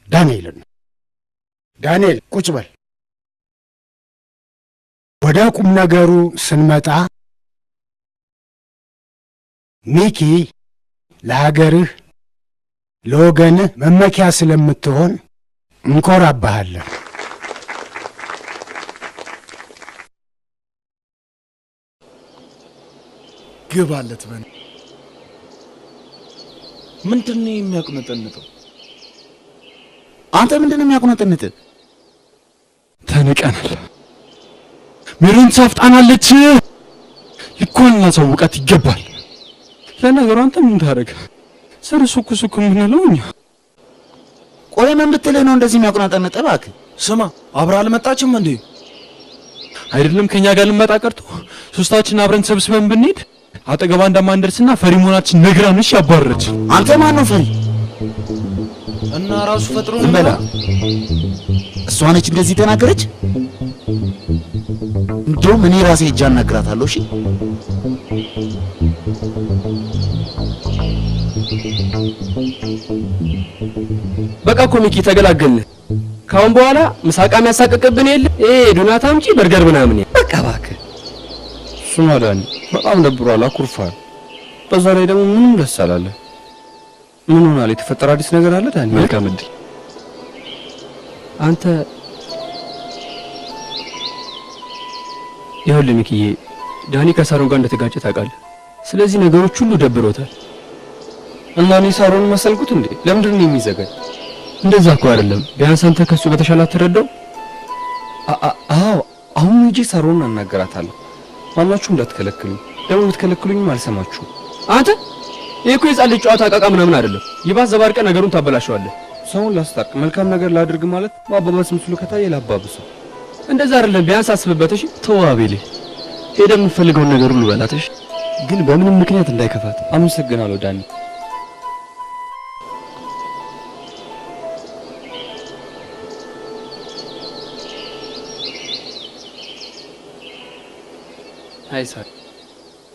ዳንኤልን ነው። ዳንኤል ቁጭ በል። ወደ ቁም ነገሩ ስንመጣ ሚኪ ለሀገርህ ለወገንህ መመኪያ ስለምትሆን እንኮራብሃለን። ግባለት በን ምንድን ነው የሚያቁነጠንጠው? አንተ ምንድን ነው የሚያቁነጠንጥ? ተንቀናል። ሜሮን ሳፍጣናለች። ልኳን እናሳውቃት ይገባል። ለነገሩ አንተ ምን ታደርግ? ሱኩ የምንለው እኛ። ቆይ ምን ብትልህ ነው እንደዚህ የሚያቁነጠንጥ? እባክህ ስማ፣ አብራ አልመጣችም እንዴ? አይደለም ከኛ ጋር ልመጣ ቀርቶ ሶስታችን አብረን ተሰብስበን ብንሄድ አጠገባ እንደማንደርስና ፈሪ መሆናችን ነግራንሽ ያባረረች። አንተ ማን ነው ፈሪ? እና ራሱ ፈጥሮ ዝም በላ። እሷ ነች እንደዚህ ተናገረች። እንደውም እኔ ራሴ ሄጄ አናግራታለሁ። እሺ በቃ እኮ ሚኪ ተገላገልን። ካሁን በኋላ ምሳቃ የሚያሳቀቅብን የለ። ዶናት አምጪ በርገር ምናምን። በቃ እባክህ እሱማ ዳኒ በጣም ደብሯል፣ አኩርፏል። በዛ ላይ ደግሞ ምንም ደስ አላለ። ምን ሆናል? የተፈጠረ አዲስ ነገር አለ ዳኒ? መልካም እድል። አንተ ይኸውልህ ሚኪዬ፣ ዳኒ ከሳሮን ጋር እንደተጋጨ ታውቃለህ። ስለዚህ ነገሮች ሁሉ ደብሮታል። እና እኔ ሳሮን መሰልኩት እንዴ? ለምንድን ነው የሚዘጋኝ? እንደዛ እኮ አይደለም። ቢያንስ አንተ ከሱ በተሻለ አትረዳው? አዎ አሁን እንጂ ሳሮን አናገራታለሁ። ማናችሁ እንዳትከለክሉኝ። ደግሞ ብትከለክሉኝም አልሰማችሁም። አንተ ይሄ እኮ የጻል ጨዋታ አቃቃ ምናምን አይደለም። ይባስ ዘባርቀ ነገሩን ታበላሸዋለህ። ሰውን ላስታርቅ፣ መልካም ነገር ላድርግ ማለት ማባባስ ምስሉ ከታየ ላባብሰው። እንደዛ አይደለም። ቢያንስ አስብበት። እሺ ተው አቤሌ፣ ሄደህ የምትፈልገውን ነገር ሁሉ በላት። እሺ ግን በምንም ምክንያት እንዳይከፋት። አመሰግናለሁ ዳኒ።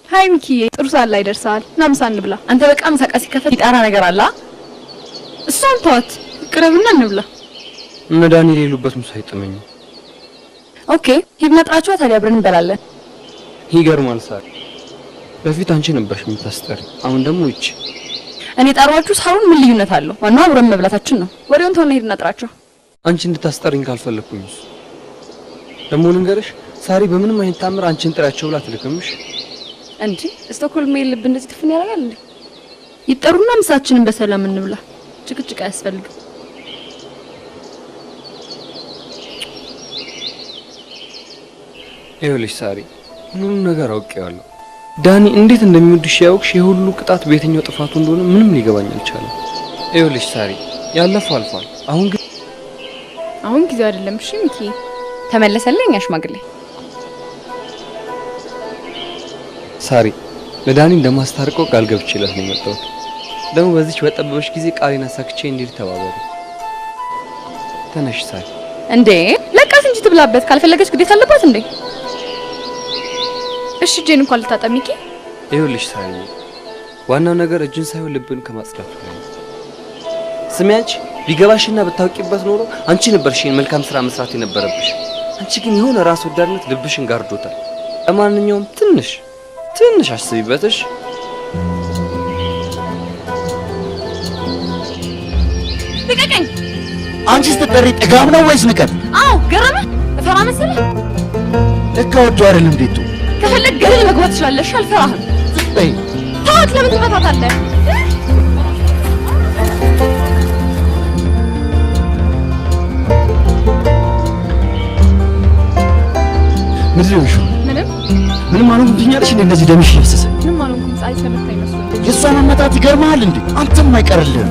ሃይ ሚኪዬ፣ ጥሩ ሰዓት ላይ ደርሰሃል። ና ምሳ እንብላ። አንተ በቃ ምሳቃ ሲከፈት ይጣራ ነገር አለ። እሷን ተዋት፣ ቅረብና እንብላ። እነ ዳኒ የሌሉበት ምሳ አይጥመኝም። ኦኬ ሂድና ጥራቸው፣ ታዲያ አብረን እንበላለን። ይገርማል ሳሪ፣ በፊት አንቺ ነበርሽ የምታስጠሪ፣ አሁን ደግሞ ይቺ። እኔ ጣራችሁ ሳሩን ምን ልዩነት አለው? ዋናው አብረን መብላታችን ነው። ወሬውን ተውና ሂድና ጥራቸው። አንቺ እንድታስጠሪኝ ካልፈለኩኝስ? ደግሞ ልንገርሽ ሳሪ በምንም አይነት ታምር አንቺን ጥሪያቸው ብላ ትልክምሽ እንጂ ስቶክሆልም ልብ እንደዚህ ትፍን ያደርጋል እንዴ? ይጠሩና ምሳችንን በሰላም እንብላ። ጭቅጭቅ አያስፈልግም። ይኸውልሽ ሳሪ፣ ሁሉንም ነገር አውቄዋለሁ። ዳኒ እንዴት እንደሚወድሽ ያውቅሽ የሁሉ ቅጣት በየትኛው ጥፋቱ እንደሆነ ምንም ሊገባኝ አልቻለም። ይኸውልሽ ሳሪ፣ ያለፈው አልፏል። አሁን ጊዜው አይደለም። እሺ ሚኪ ተመለሰልኝ አሽማግሌ። ሳሪ፣ ለዳኒ እንደማስታርቀው ቃል ገብቼላት ነው የመጣሁት። ደግሞ በዚች በጠበበሽ ጊዜ ቃሌን አሳክቼ እንዲል ተባበሩ። ተነሽ ሳሪ። እንዴ ለቃት እንጂ ትብላበት። ካልፈለገች ግዴታ አለባት እንዴ? እሺ ጄን እንኳን ልታጠብ ሚኪ። ይኸውልሽ ሳሪ፣ ዋናው ነገር እጅን ሳይሆን ልብን ከማጽዳቱ ነው። ስሚ አንቺ፣ ቢገባሽና ብታውቂበት ኖሮ አንቺ ነበርሽ መልካም ስራ መስራት የነበረብሽ። አንቺ ግን የሆነ ራስ ወዳድነት ልብሽን ጋርዶታል። ለማንኛውም ትንሽ አስቢበትሽ። ልቀቀኝ። አንቺ ስትጠሪ ጥጋብ ነው ወይስ ንቀት? አዎ ገረመ። እፈራ መሰለህ? ልክ ወዶ አይደለም እንዴት ነው? ከፈለግ ገደል መግባት ትችላለሽ። አልፈራህም። በይ ታዋት ለምን ትመታታለህ? ምንድነው? ምንም አልሆንኩም ትኛለሽ እንዴ? እንደዚህ ደምሽ ይፈሰሰ። ምንም አልሆንኩም። ፀሐይ ስለመታኝ መስሎኝ። የእሷ መመታት ይገርምሃል እንዴ? አንተም አይቀርልህም።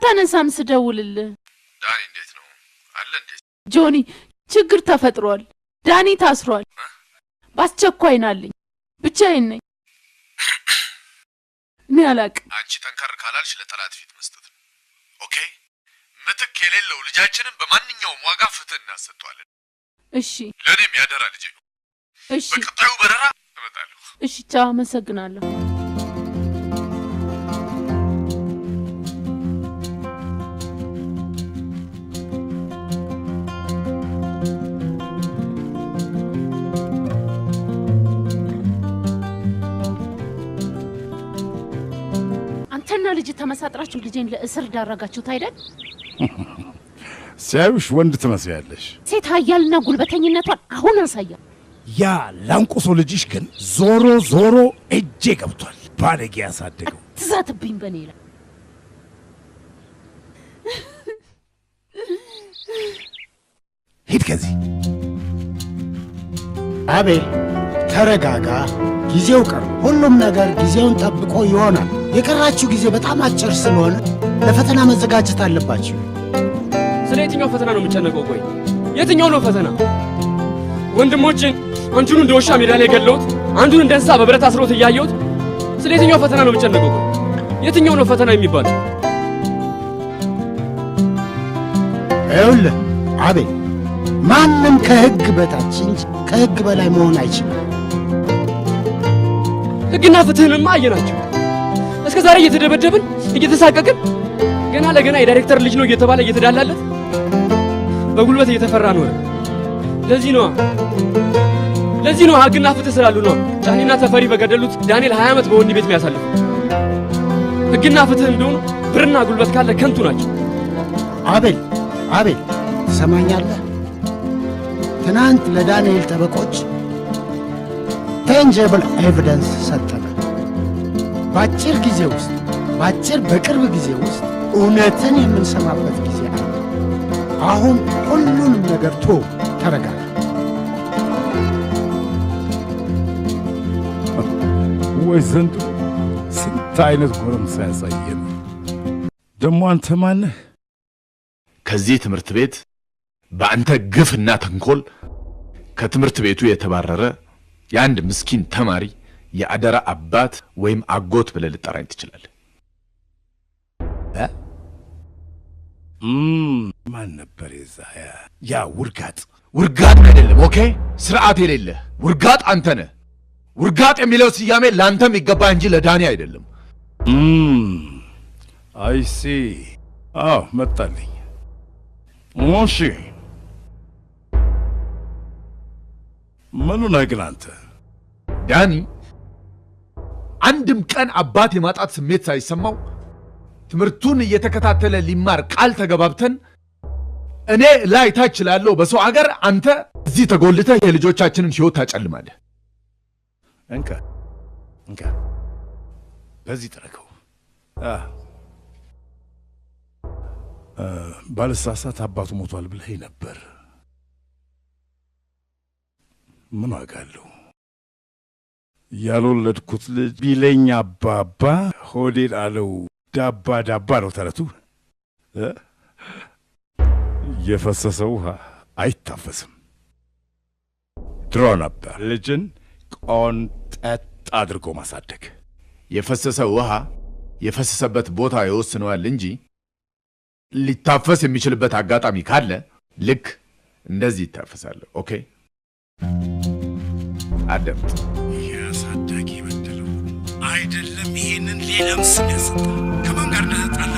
አታነሳም ስደውልልህ? ዳኒ እንዴት ነው አለ እንዴ? ጆኒ ችግር ተፈጥሯል። ዳኒ ታስሯል። በአስቸኳይ ናልኝ። ብቻዬን ነኝ። እኔ አላቅም። አንቺ ጠንከር ካላልሽ ለጠላት ፊት መስጠት ነው። ኦኬ? ምትክ የሌለው ልጃችንን በማንኛውም ዋጋ ፍትህ እናሰጠዋለን። እሺ። ለእኔም ያደራ ልጄ ነው። እሺ። በቀጣዩ በረራ እመጣለሁ። እሺ፣ ቻው። አመሰግናለሁ። አንተና ልጅ ተመሳጥራችሁ ልጄን ለእስር ዳረጋችሁት አይደል? ሲያዩሽ ወንድ ትመስያለሽ። ሴት ኃያልና ጉልበተኝነቷን አሁን አሳያ። ያ ላንቁሶ ልጅሽ ግን ዞሮ ዞሮ እጄ ገብቷል። ባለጌ ያሳደገው። ትዛትብኝ በኔ ላይ። ሂድ ከዚህ። አቤል ተረጋጋ። ጊዜው ቀርቦ ሁሉም ነገር ጊዜውን ጠብቆ ይሆናል። የቀራችሁ ጊዜ በጣም አጭር ስለሆነ ለፈተና መዘጋጀት አለባችሁ። ስለ የትኛው ፈተና ነው የምጨነቀው? ቆይ የትኛው ነው ፈተና? ወንድሞችን አንዱን እንደ ውሻ ሜዳ ላይ ገለውት፣ አንዱን እንደ እንስሳ በብረት አስሮት እያየሁት ስለ የትኛው ፈተና ነው የምጨነቀው? ቆይ የትኛው ነው ፈተና የሚባለው? ይኸውልህ አቤል፣ ማንም ከሕግ በታች እንጂ ከሕግ በላይ መሆን አይችልም። ሕግና ፍትህንማ አየናቸው። እስከ ዛሬ እየተደበደብን እየተሳቀቅን ገና ለገና የዳይሬክተር ልጅ ነው እየተባለ እየተዳላለት በጉልበት እየተፈራ ነው። ለዚህ ነው ሕግና ፍትህ ስላሉ ነው ጫኔና ተፈሪ በገደሉት ዳንኤል 20 ዓመት በወህኒ ቤት የሚያሳልፉ። ሕግና ፍትህ እንደሆኑ ብርና ጉልበት ካለ ከንቱ ናቸው። አቤል ትሰማኛለህ? ትናንት ለዳንኤል ጠበቆች ታንጂብል ኤቪደንስ ሰጠነ። በቅርብ ጊዜ ውስጥ እውነትን የምንሰማበት ጊዜ አለ። አሁን ሁሉንም ነገር ተረጋጋ። ወይ ዘንድሮ ስንት አይነት ጎረምሳ ያሳየን። ደግሞ አንተ ማነህ? ከዚህ ትምህርት ቤት በአንተ ግፍና ተንኮል ከትምህርት ቤቱ የተባረረ የአንድ ምስኪን ተማሪ የአደራ አባት ወይም አጎት ብለህ ልጠራኝ ትችላለህ። ማን ነበር ያ ውርጋጥ? ውርጋጥ አይደለም። ኦኬ፣ ስርዓት የሌለህ ውርጋጥ አንተ ነህ። ውርጋጥ የሚለው ስያሜ ለአንተም ይገባ እንጂ ለዳኒ አይደለም። አይሲ አዎ፣ መጣልኝ። እሺ፣ ምኑ ነህ ግን አንተ? ዳኒ አንድም ቀን አባት የማጣት ስሜት ሳይሰማው ትምህርቱን እየተከታተለ ሊማር ቃል ተገባብተን እኔ ላይ ታች ላለው በሰው አገር አንተ እዚህ ተጎልተህ የልጆቻችንን ሕይወት ታጨልማለህ። እንካ በዚህ ጥረከው። ባልሳሳት አባቱ ሞቷል ብለህ ነበር። ምን ዋጋ አለው? ያልወለድኩት ልጅ ቢለኝ አባባ ሆዴን አለው ዳባ ነው ተረቱ። የፈሰሰው ውሃ አይታፈስም። ድሮ ነበር ልጅን ቆንጠጥ አድርጎ ማሳደግ። የፈሰሰ ውሃ የፈሰሰበት ቦታ ይወስነዋል እንጂ ሊታፈስ የሚችልበት አጋጣሚ ካለ ልክ እንደዚህ ይታፈሳል። ኦኬ፣ አደምጥ። ያሳዳጊ በደለው አይደለም። ይሄንን ሌላም ስም ያሰጣ። ከማን ጋር እንደተጣላ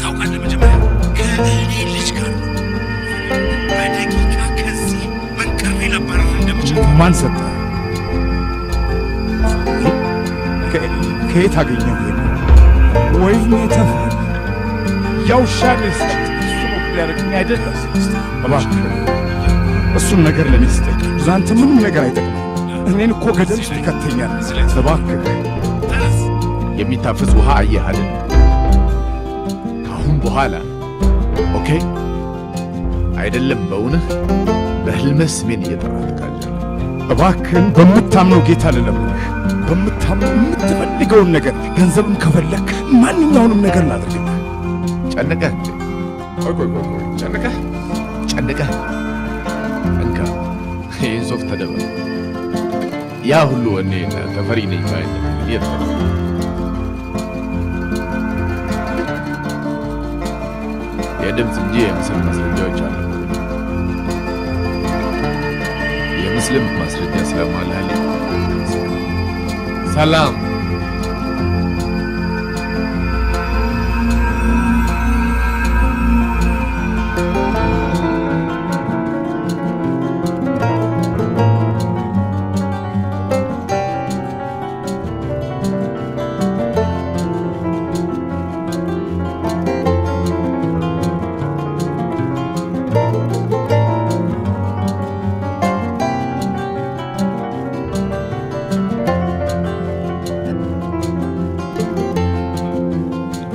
ታውቃለህ? መጀመሪያ ከእኔ ልጅ ጋር ነው። በደቂቃ ከዚህ መንቀር ነበር እንደምችል። ማን ሰጠ? ከየት አገኘው? ወይኔ ተፈሪ ያውሻለስ እሱ ነው ሊያደርግኝ አይደለም። እባክህ እሱን ነገር ለኔ ስጠኝ። ዛንተ ምንም ነገር አይጠቅም። እኔን እኮ ገደል ውስጥ ይከተኛል። እባክህ የሚታፈስ ውሃ አየህ አይደል? ካሁን በኋላ ኦኬ አይደለም፣ በእውነህ በህልምህ ስሜን እየጠራህ ትቃዣለህ። እባክህን በምታምነው ጌታ ልለምንህ፣ በምታምነው የምትፈልገውን ነገር፣ ገንዘብም ከፈለክ ማንኛውንም ነገር ላድርግልህ። ጨነቀህ? ቆይ ጨነቀህ? እንካ ይህን ሶፍት ተደበል። ያ ሁሉ እኔ ተፈሪ ነኝ ባይነ የት የድምፅ እንጂ የምስል ማስረጃዎች አሉ። የምስልም ማስረጃ ስለማላለ ሰላም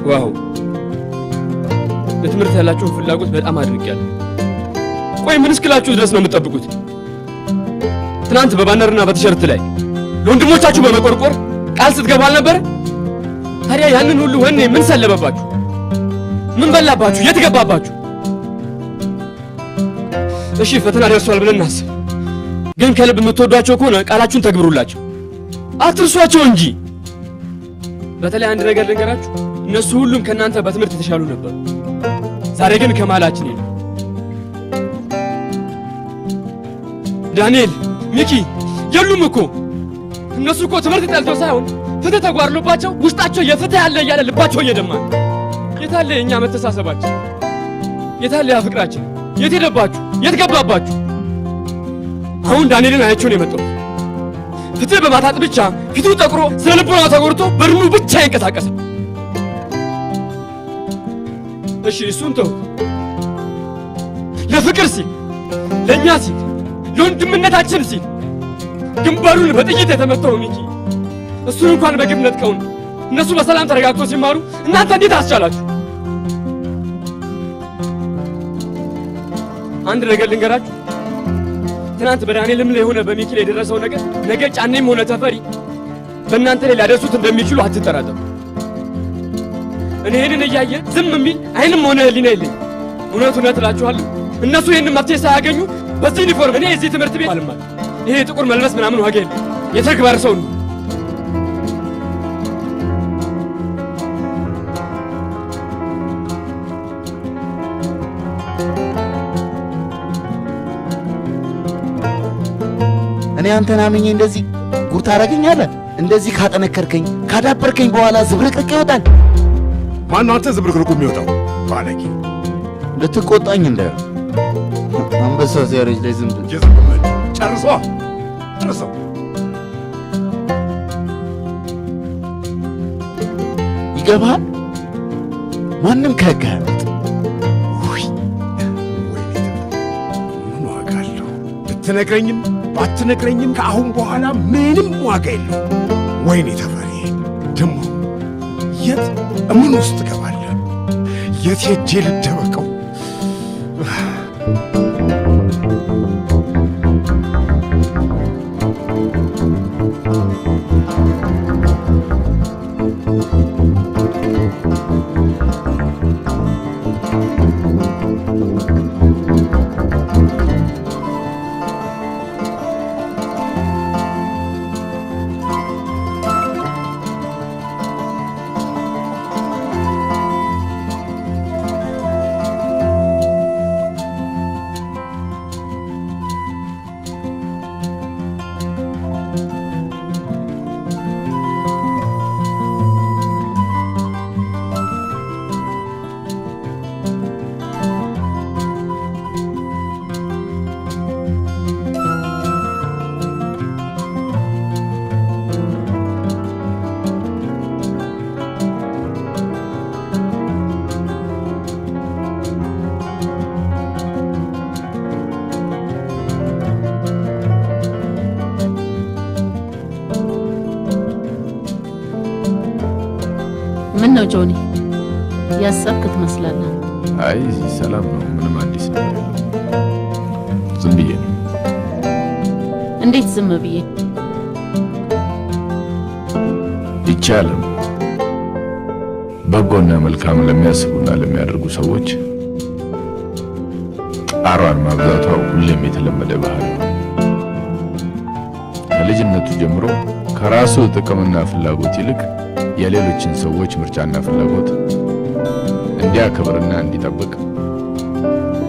ዋው ለትምህርት ያላችሁን ፍላጎት በጣም አድንቄያለሁ። ቆይ ምን እስክላችሁ ድረስ ነው የምትጠብቁት? ትናንት በባነርና በቲሸርት ላይ ለወንድሞቻችሁ በመቆርቆር ቃል ስትገቡ አልነበረ? ታዲያ ያንን ሁሉ ወኔ ምን ሰለበባችሁ? ምን በላባችሁ? የት ገባባችሁ? እሺ ፈተና ደርሷል ብለን እናስብ። ግን ከልብ የምትወዷቸው ከሆነ ቃላችሁን ተግብሩላቸው፣ አትርሷቸው እንጂ። በተለይ አንድ ነገር ልንገራችሁ፣ እነሱ ሁሉም ከናንተ በትምህርት የተሻሉ ነበሩ። ዛሬ ግን ከማላችን የለም። ዳንኤል፣ ሚኪ የሉም እኮ። እነሱ እኮ ትምህርት ጠልተው ሳይሆን ፍትህ ተጓድሎባቸው ውስጣቸው የፍትህ ያለ እያለ ልባቸው እየደማ ነው። የታለ የእኛ መተሳሰባችን? የታለ ያ ፍቅራችን? የት ሄደባችሁ? የት ገባባችሁ? አሁን ዳንኤልን አያቸው ነው የመጣሁት። ፍትህ በማጣት ብቻ ፊቱ ጠቁሮ ስለ ልቦናው ተጎድቶ በድኑ ብቻ ይንቀሳቀሳል። እሺ እሱን ተው። ለፍቅር ሲል፣ ለእኛ ሲል፣ ለወንድምነታችን ሲል ግንባሩን በጥይት የተመታው ሚኪ እሱን እንኳን በግብ ነጥቀውን እነሱ በሰላም ተረጋግቶ ሲማሩ እናንተ እንዴት አስቻላችሁ? አንድ ነገር ልንገራችሁ። ትናንት በዳንኤልም ላይ ሆነ በሚኪ ላይ የደረሰው ነገር ነገ ጫኔም ሆነ ተፈሪ በእናንተ ላይ ሊያደርሱት እንደሚችሉ አትጠራጠሩ። እኔ ይህንን እያየ ዝም የሚል አይንም ሆነ ህሊና የለኝ። እውነት እላችኋለሁ እነሱ ይህንን መፍትሄ ሳያገኙ በዚህ ዩኒፎርም እኔ የዚህ ትምህርት ቤት አልማል። ይሄ ጥቁር መልበስ ምናምን ዋጋ የለም። የተግባር ሰው ነው። እኔ አንተን አምኜ እንደዚህ ጉር ታደርገኛለህ? እንደዚህ ካጠነከርከኝ ካዳበርከኝ በኋላ ዝብርቅርቅ ይወጣል። ማነው አንተ ዝብርቅርቁ የሚወጣው? ባለጌ ልትቆጣኝ እንደ አንበሳ ሲያረጅ ላይ ዝም ብለህ ጨርሰው። ይገባሃል? ማንም ከህግ አያመልጥ። ምን ዋጋ አለው? ብትነግረኝም ባትነግረኝም ከአሁን በኋላ ምንም ዋጋ የለው። ወይኔ ተፈሪ፣ ደሞ የት ምን ውስጥ ትገባለህ? የት ሄጄ ልደበቀው? ምን ነው ጆኒ፣ ያሰብክ ትመስላለህ። አይ ሰላም ነው፣ ምንም አዲስ ነገር የለም። ዝም ብዬ ነው። እንዴት ዝም ብዬ? ይቻላል። በጎና መልካም ለሚያስቡና ለሚያደርጉ ሰዎች ጣሯን ማብዛቷ ሁሌም የተለመደ ባህል ነው። ከልጅነቱ ጀምሮ ከራሱ ጥቅምና ፍላጎት ይልቅ የሌሎችን ሰዎች ምርጫና ፍላጎት እንዲያከብርና እንዲጠብቅ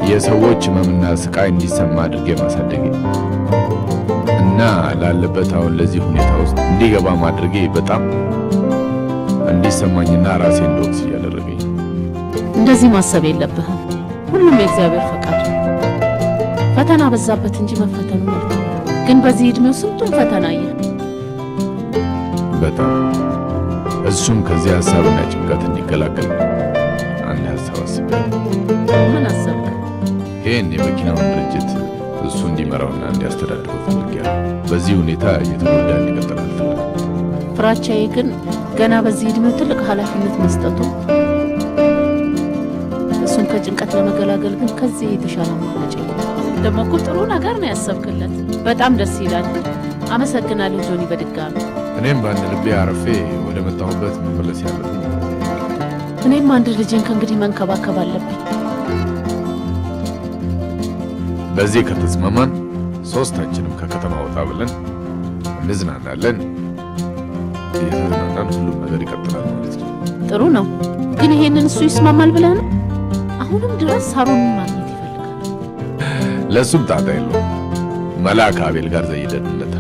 የሰዎች ህመምና ስቃይ እንዲሰማ አድርጌ ማሳደጌ እና ላለበት አሁን ለዚህ ሁኔታ ውስጥ እንዲገባ ማድረጌ በጣም እንዲሰማኝና ራሴ እንደወቅስ እያደረገኝ። እንደዚህ ማሰብ የለብህም። ሁሉም የእግዚአብሔር ፈቃድ ነው። ፈተና በዛበት እንጂ መፈተኑ መልካም። ግን በዚህ እድሜው ስንቱን ፈተና አየ። በጣም እሱም ከዚህ ሀሳብና ጭንቀት እንዲገላገል አንድ ሀሳብ አስቤያለሁ። ምን አሰብክ? ይህን የመኪናውን ድርጅት እሱ እንዲመራውና እንዲያስተዳድረው ፈልጌያለሁ። በዚህ ሁኔታ እየተጎዳ እንዲቀጥል አልፈልግም። ፍራቻዬ ግን ገና በዚህ እድሜው ትልቅ ኃላፊነት መስጠቱ፣ እሱን ከጭንቀት ለመገላገል ግን ከዚህ የተሻለ አማራጭ የለም። ደግሞ እኮ ጥሩ ነገር ነው ያሰብክለት። በጣም ደስ ይላል። አመሰግናለሁ ጆኒ በድጋሚ። እኔም በአንድ ልቤ አረፌ ወደ መጣሁበት መመለስ ያለብኝ። እኔም አንድ ልጄን ከእንግዲህ መንከባከብ አለብኝ። በዚህ ከተስማማን ሶስታችንም ከከተማ ወጣ ብለን እንዝናናለን። እየተዝናናን ሁሉም ነገር ይቀጥላል ማለት ነው። ጥሩ ነው። ግን ይሄንን እሱ ይስማማል ብለህ ነው? አሁንም ድረስ ሳሮንን ማግኘት ይፈልጋል። ለእሱም ጣጣ የለውም። መልአክ አቤል ጋር ዘይደንለታል።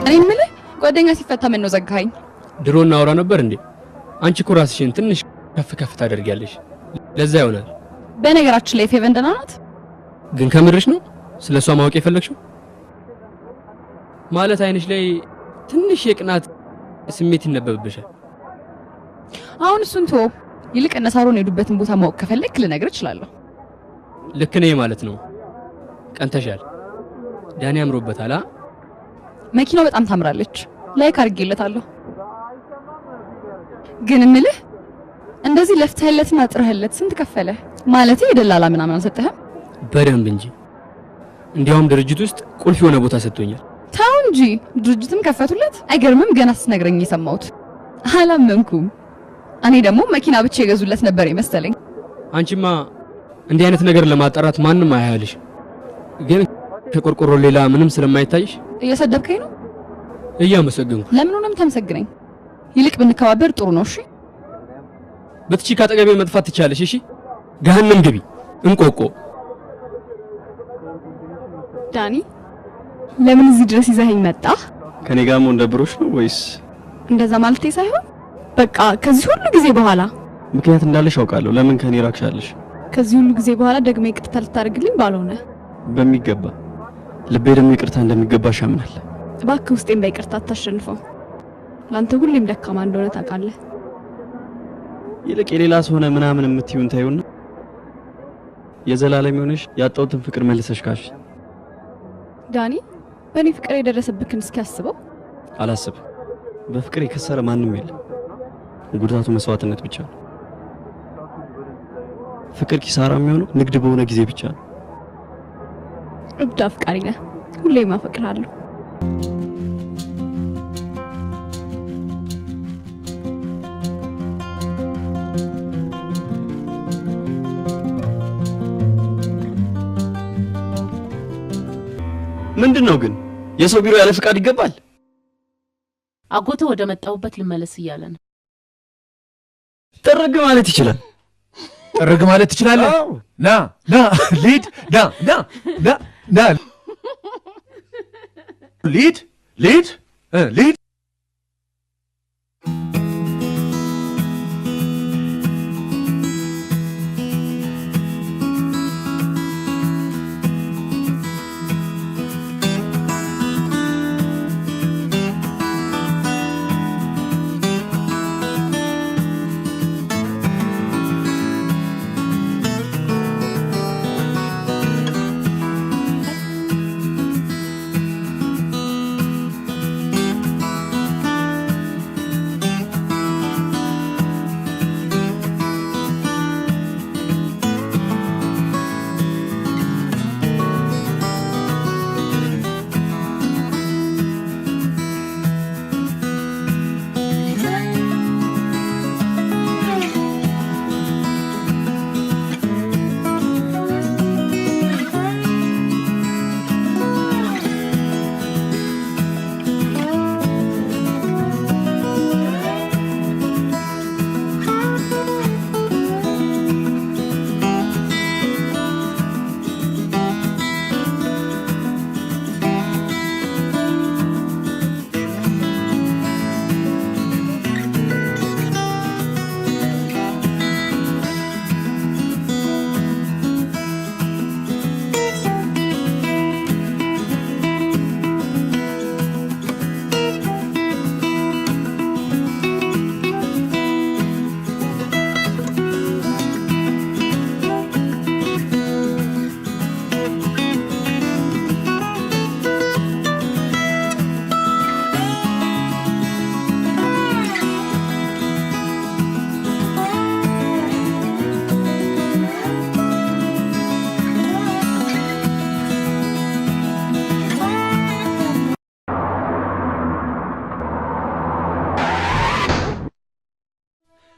እኔ የምልህ ጓደኛ ሲፈታ ምን ነው ዘጋኸኝ? ድሮ እናወራ ነበር እንዴ? አንቺ እኮ ራስሽን ትንሽ ከፍ ከፍ ታደርጊያለሽ። ለዛ ይሆናል። በነገራችን ላይ ፌቨን ደህና ናት? ግን ከምርሽ ነው ስለሷ ማወቅ የፈለግሽው? ማለት አይንሽ ላይ ትንሽ የቅናት ስሜት ይነበብብሻል። አሁን እሱን ተወው። ይልቅ እነ ሳሮን የሄዱበትን ቦታ ማወቅ ከፈለክ ልነግርህ እችላለሁ። ልክ ነኝ ማለት ነው። ቀንተሻል። ዳኒ አምሮበታል። መኪናው በጣም ታምራለች። ላይክ አድርጌለታለሁ። ግን እምልህ እንደዚህ ለፍተህለትና ጥረህለት ስንት ከፈለ? ማለቴ የደላላ ምናምን አልሰጠህም? በደንብ እንጂ። እንዲያውም ድርጅት ውስጥ ቁልፍ የሆነ ቦታ ሰጥቶኛል። ታው እንጂ ድርጅትም ከፈቱለት። አይገርምም? ገና ስትነግረኝ የሰማሁት አላመንኩም። እኔ ደግሞ መኪና ብቻ የገዙለት ነበር የመሰለኝ። አንቺማ እንዲህ አይነት ነገር ለማጣራት ማንም አያያልሽ። ግን ከቆርቆሮ ሌላ ምንም ስለማይታይሽ እየሰደብከኝ ነው? እያመሰገንኩ። ለምን ሆነም ተመሰግነኝ። ይልቅ ብንከባበር ጥሩ ነው። እሺ በትቺ ካጠገቤ መጥፋት ትቻለሽ። እሺ ገሃነም ግቢ እንቆቆ። ዳኒ ለምን እዚህ ድረስ ይዘኸኝ መጣ? ከኔ ጋር መሆን ደብሮሽ ነው ወይስ? እንደዛ ማለቴ ሳይሆን በቃ ከዚህ ሁሉ ጊዜ በኋላ ምክንያት እንዳለሽ አውቃለሁ። ለምን ከኔ ራቅሻለሽ? ከዚህ ሁሉ ጊዜ በኋላ ደግሜ ይቅርታ ልታደርግልኝ ባልሆነ። በሚገባ ልቤ ደግሞ ይቅርታ እንደሚገባሽ ያምናል። እባክህ ውስጤን በይቅርታ አታሸንፈው። ላንተ ሁሌም ደካማ እንደሆነ ታውቃለህ። ይልቅ የሌላ ሰው ሆነ ምናምን የምትዩን ታዩና የዘላለም ሆነሽ ያጣሁትን ፍቅር መልሰሽ ካሽ። ዳኒ በእኔ ፍቅር የደረሰብክን እስኪ አስበው። አላስብ። በፍቅር የከሰረ ማንም የለም። ጉዳቱ መስዋዕትነት ብቻ ነው። ፍቅር ኪሳራ የሚሆነው ንግድ በሆነ ጊዜ ብቻ ነው። እብድ አፍቃሪ ነህ። ሁሌም አፈቅርሃለሁ። ምንድነው ግን የሰው ቢሮ ያለ ፍቃድ ይገባል? አጎቴ ወደ መጣሁበት ልመለስ እያለ ነው። ጥርግ ማለት ይችላል። ጥርግ ማለት ትችላለህ? ና ሊድ ና ሊድ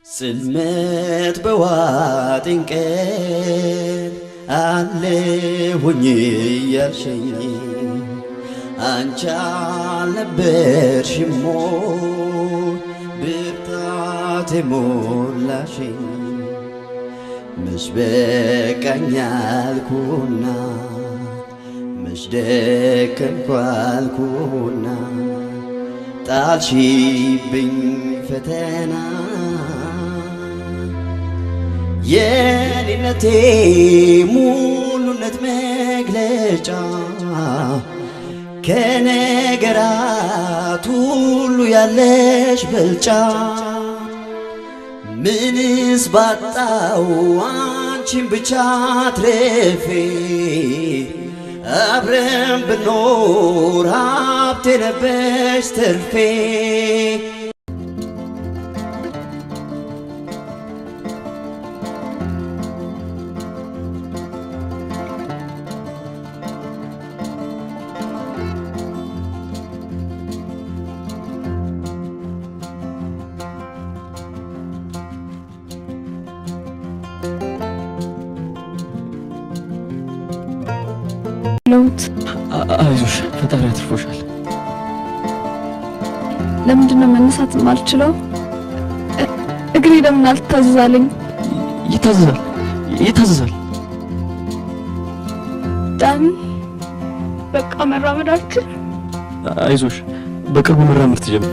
ጽልመት በዋጠኝ ቀን አለሁኝ እያልሽኝ አንቺ አልነበርሽም ብርታት የሞላሽኝ መች በቃኝ አልኩና መች ደከምኩ አልኩና ጣልሽብኝ ፈተና የኔነቴ ሙሉነት መግለጫ ከነገራት ሁሉ ያለሽ በልጫ ምንስ ባጣው አንቺን ብቻ ትረፌ አብረን ብኖር ሀብቴ ነበርሽ ትርፌ አይዞሽ ፈጣሪ አትርፎሻል። ለምንድን ነው መነሳት የማልችለው? እግሬ ለምን አልታዘዛለኝ? ይታዘዛል። ዳኒ በቃ መራመዳችን። አይዞሽ በቅርቡ መራመድ ትጀምር።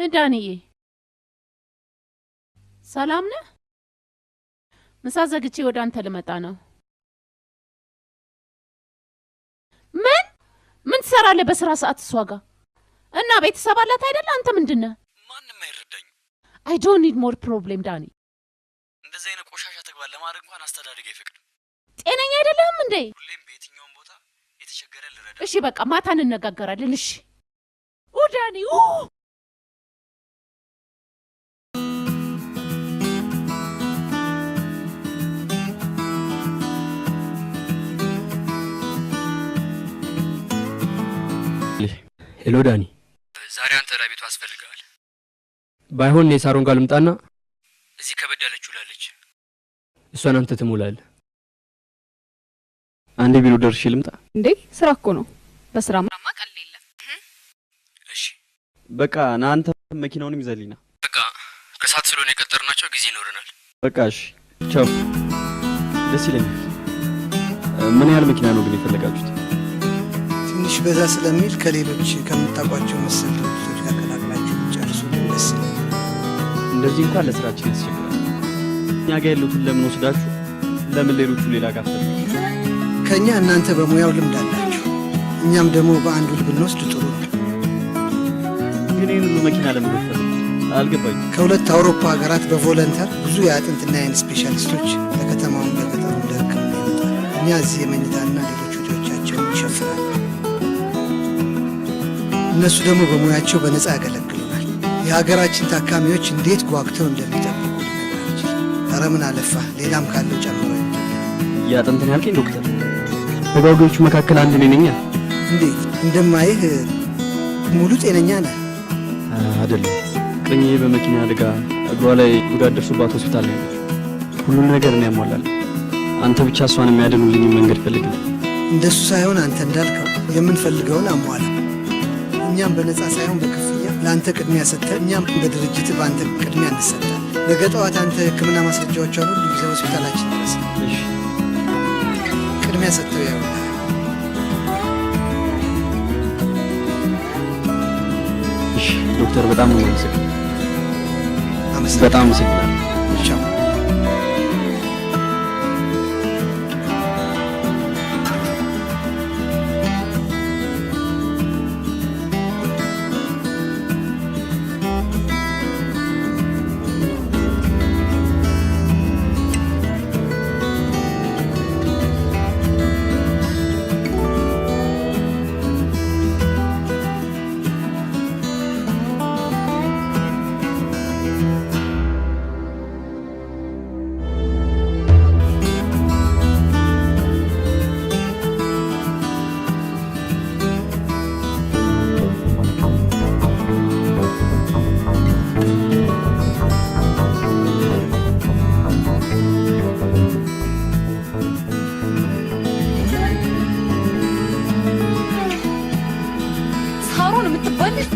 ዳንዬ ሰላም ነህ? ምሳ ዘግቼ ወደ አንተ ልመጣ ነው። ምን ትሰራለህ በስራ ሰዓት እሷ ጋር? እና ቤተሰብ አላት አይደል? አንተ ምንድነህ? ማንም አይረዳኝም። አይ ዶንት ኒድ ሞር ፕሮብሌም ዳኒ። እንደዚህ አይነት ቆሻሻ ተግባር ለማድረግ እንኳን አስተዳደግ አይፈቅድም። ጤነኛ አይደለህም እንዴ? ሁሌም በየትኛውም ቦታ የተቸገረ ልረዳ። እሺ በቃ ማታ እንነጋገራለን። እሺ ዳኒ ሄሎ ዳኒ፣ ዛሬ አንተ ለቤቱ አስፈልጋል። ባይሆን የሳሮን ጋር ልምጣና እዚህ ከበድ ያለችው ላለች እሷን አንተ ትሞላለህ። አንዴ ቢሮ ደርሼ ልምጣ። እንዴ ስራ እኮ ነው። በስራማ ቀል የለም። እሺ በቃ ና አንተ መኪናውንም ይዘልኝና። በቃ ከሰዓት ስለሆነ የቀጠርናቸው ጊዜ ይኖረናል። በቃ እሺ ቻው። ደስ ይለኛል። ምን ያህል መኪና ነው ግን የፈለጋችሁት? ትንሽ በዛ ስለሚል ከሌሎች ከምታውቋቸው መሰል ድርጅቶች ጋር ቀላቅላችሁ ጨርሱ። ደስ ይላል። እንደዚህ እንኳን ለስራችን ያስቸግራል። እኛ ጋር ያሉትን ለምን ወስዳችሁ ለምን ሌሎቹ ሌላ ጋር ፈል ከኛ እናንተ በሙያው ልምድ አላችሁ፣ እኛም ደግሞ በአንዱ ብንወስድ ጥሩ ነው። ግን ይህን ሁሉ መኪና ለምን ወሰዱ? አልገባኝም። ከሁለት አውሮፓ ሀገራት በቮለንተር ብዙ የአጥንትና የዓይን ስፔሻሊስቶች ለከተማውም ለገጠሩ ለሕክምና ይመጣል። እኛ እዚህ የመኝታና ሌሎች ወጪዎቻቸውን ይሸፍናል። እነሱ ደግሞ በሙያቸው በነፃ ያገለግሉናል። የሀገራችን ታካሚዎች እንዴት ጓግተው እንደሚጠብቁ ልነግራችሁ። ኧረ ምን አለፋ ሌላም ካለው ጨምሮ ያጥንትን ያልከኝ ዶክተር፣ ተጓዦቹ መካከል አንድ ነኝ ነኝ። እንዴት እንደማይህ ሙሉ ጤነኛ ነህ? አይደለም። ቅኝ በመኪና አደጋ እግሯ ላይ ጉዳት ደርሶባት ሆስፒታል ላይ ነች። ሁሉን ነገር ነው ያሟላል። አንተ ብቻ እሷን የሚያድኑልኝ መንገድ ፈልግልኝ። እንደሱ ሳይሆን አንተ እንዳልከው የምንፈልገውን አሟላ። እኛም በነፃ ሳይሆን በክፍያ ለአንተ ቅድሚያ ሰጥተን እኛም በድርጅት በአንተ ቅድሚያ እንሰጣለን። ነገ ጠዋት አንተ ሕክምና ማስረጃዎቿን ሁሉ ይዘህ ሆስፒታላችን ድረስ ቅድሚያ ሰጥተው ያው ዶክተር በጣም ነው የማመሰግነው። በጣም አመሰግናለሁ። ቻው።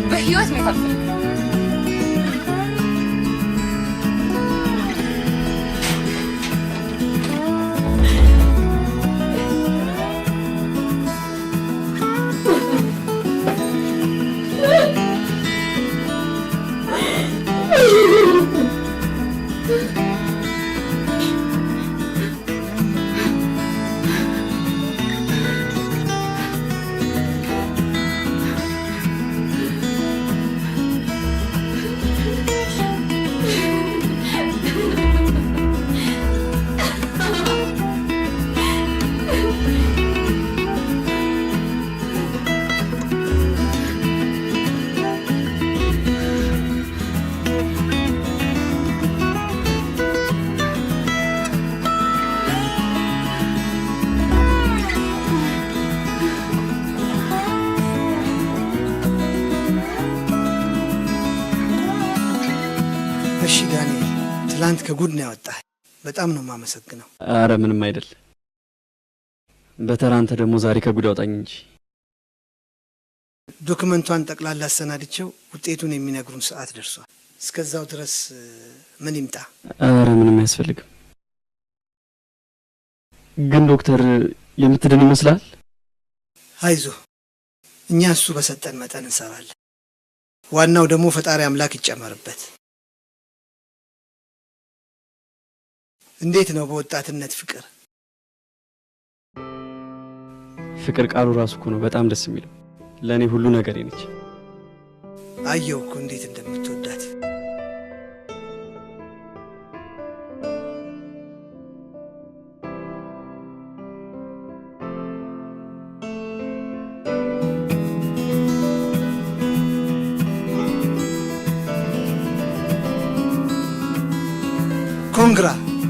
በህይወት ነው የታፈልኩት። እሺ ዳንኤል፣ ትላንት ከጉድ ነው ያወጣህ። በጣም ነው የማመሰግነው። አረ ምንም አይደል። በተራ አንተ ደግሞ ዛሬ ከጉድ አውጣኝ እንጂ። ዶክመንቷን ጠቅላላ አሰናድቼው ውጤቱን የሚነግሩን ሰዓት ደርሷል። እስከዛው ድረስ ምን ይምጣ? አረ ምንም አያስፈልግም። ግን ዶክተር የምትድን ይመስላል? አይዞህ፣ እኛ እሱ በሰጠን መጠን እንሰራለን። ዋናው ደግሞ ፈጣሪ አምላክ ይጨመርበት። እንዴት ነው በወጣትነት ፍቅር? ፍቅር ቃሉ ራሱ እኮ ነው በጣም ደስ የሚለው። ለእኔ ሁሉ ነገሬ ነች። አየሁ እኮ እንዴት እንደምትወዳት።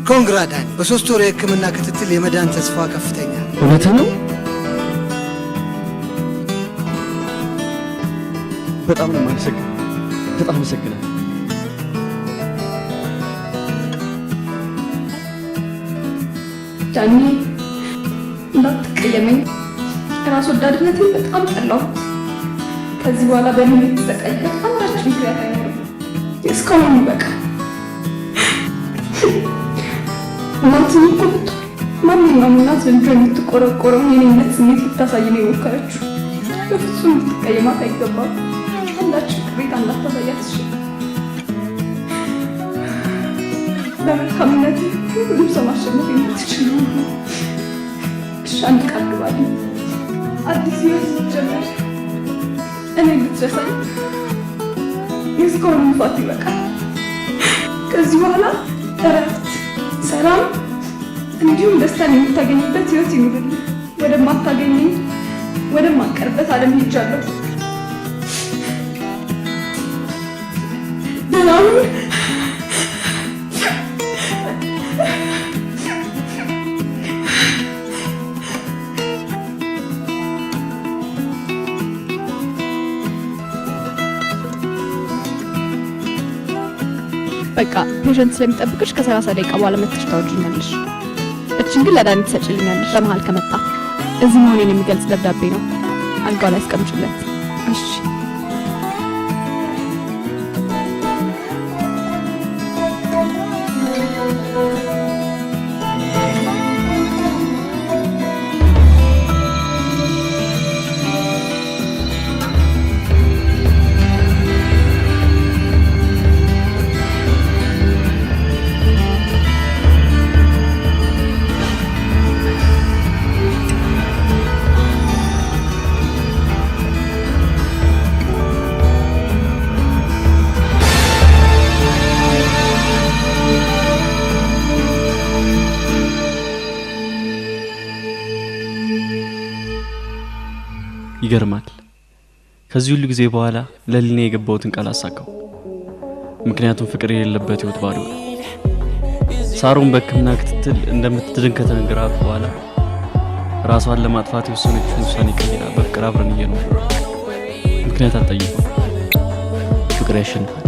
ኮንግራ ዳኒ፣ በ3 ወር የሕክምና ክትትል የመዳን ተስፋ ከፍተኛ። እውነት ነው? በጣም ነው የማመሰግነው። በጣም አመሰግናለሁ። ዳኒ እንዳትቀየመኝ። ራስ ወዳድነትን በጣም ጠላሁ። ከዚህ በኋላ በእኔ የምትሰቃይበት አንዳች ምክንያት አይኖርም። እስካሁን በቃ እናትን እኮ ማንኛውም እናት ልጇ የምትቆረቆረውን የኔነት ስሜት ልታሳይ ነው የሞከረችው። በፍጹም ልትቀየማት አይገባም። አንዳችን ቅሬታ እንዳታሳያት እሺ። በመልካምነት ሁሉም ሰው ማሸነፍ የምትችል እሺ። አንድ ቃል ግባልኝ። አዲስ ህይወት ስትጀምር እኔ ልትረሳኝ። የእስካሁን ልፋት ይበቃል። ከዚህ በኋላ እረፍት፣ ሰላም እንዲሁም ደስታን የምታገኝበት ህይወት ይኑርልኝ። ወደማታገኘኝ ወደማቀርበት ዓለም ሄጃለሁ። ሰላም በቃ ፔሸንት ስለሚጠብቅሽ ከ30 ደቂቃ በኋላ መጥተሽ ታወጂኛለሽ። እችን ግን ለዳኒ ትሰጪልኛለሽ። በመሃል ከመጣ እዚህ መሆኔን የሚገልጽ ደብዳቤ ነው። አልጋው ላይ አስቀምጪለት እሺ። ይገርማል። ከዚህ ሁሉ ጊዜ በኋላ ለሊኔ የገባሁትን ቃል አሳካው። ምክንያቱም ፍቅር የሌለበት ህይወት ባዶ ነው። ሳሮን በሕክምና ክትትል እንደምትድን ከተነገራት በኋላ ራሷን ለማጥፋት የወሰነችውን ውሳኔ ቀይራ በፍቅር አብረን እየኖርን። ምክንያት አልጠየቅም። ፍቅር ያሸንፋል።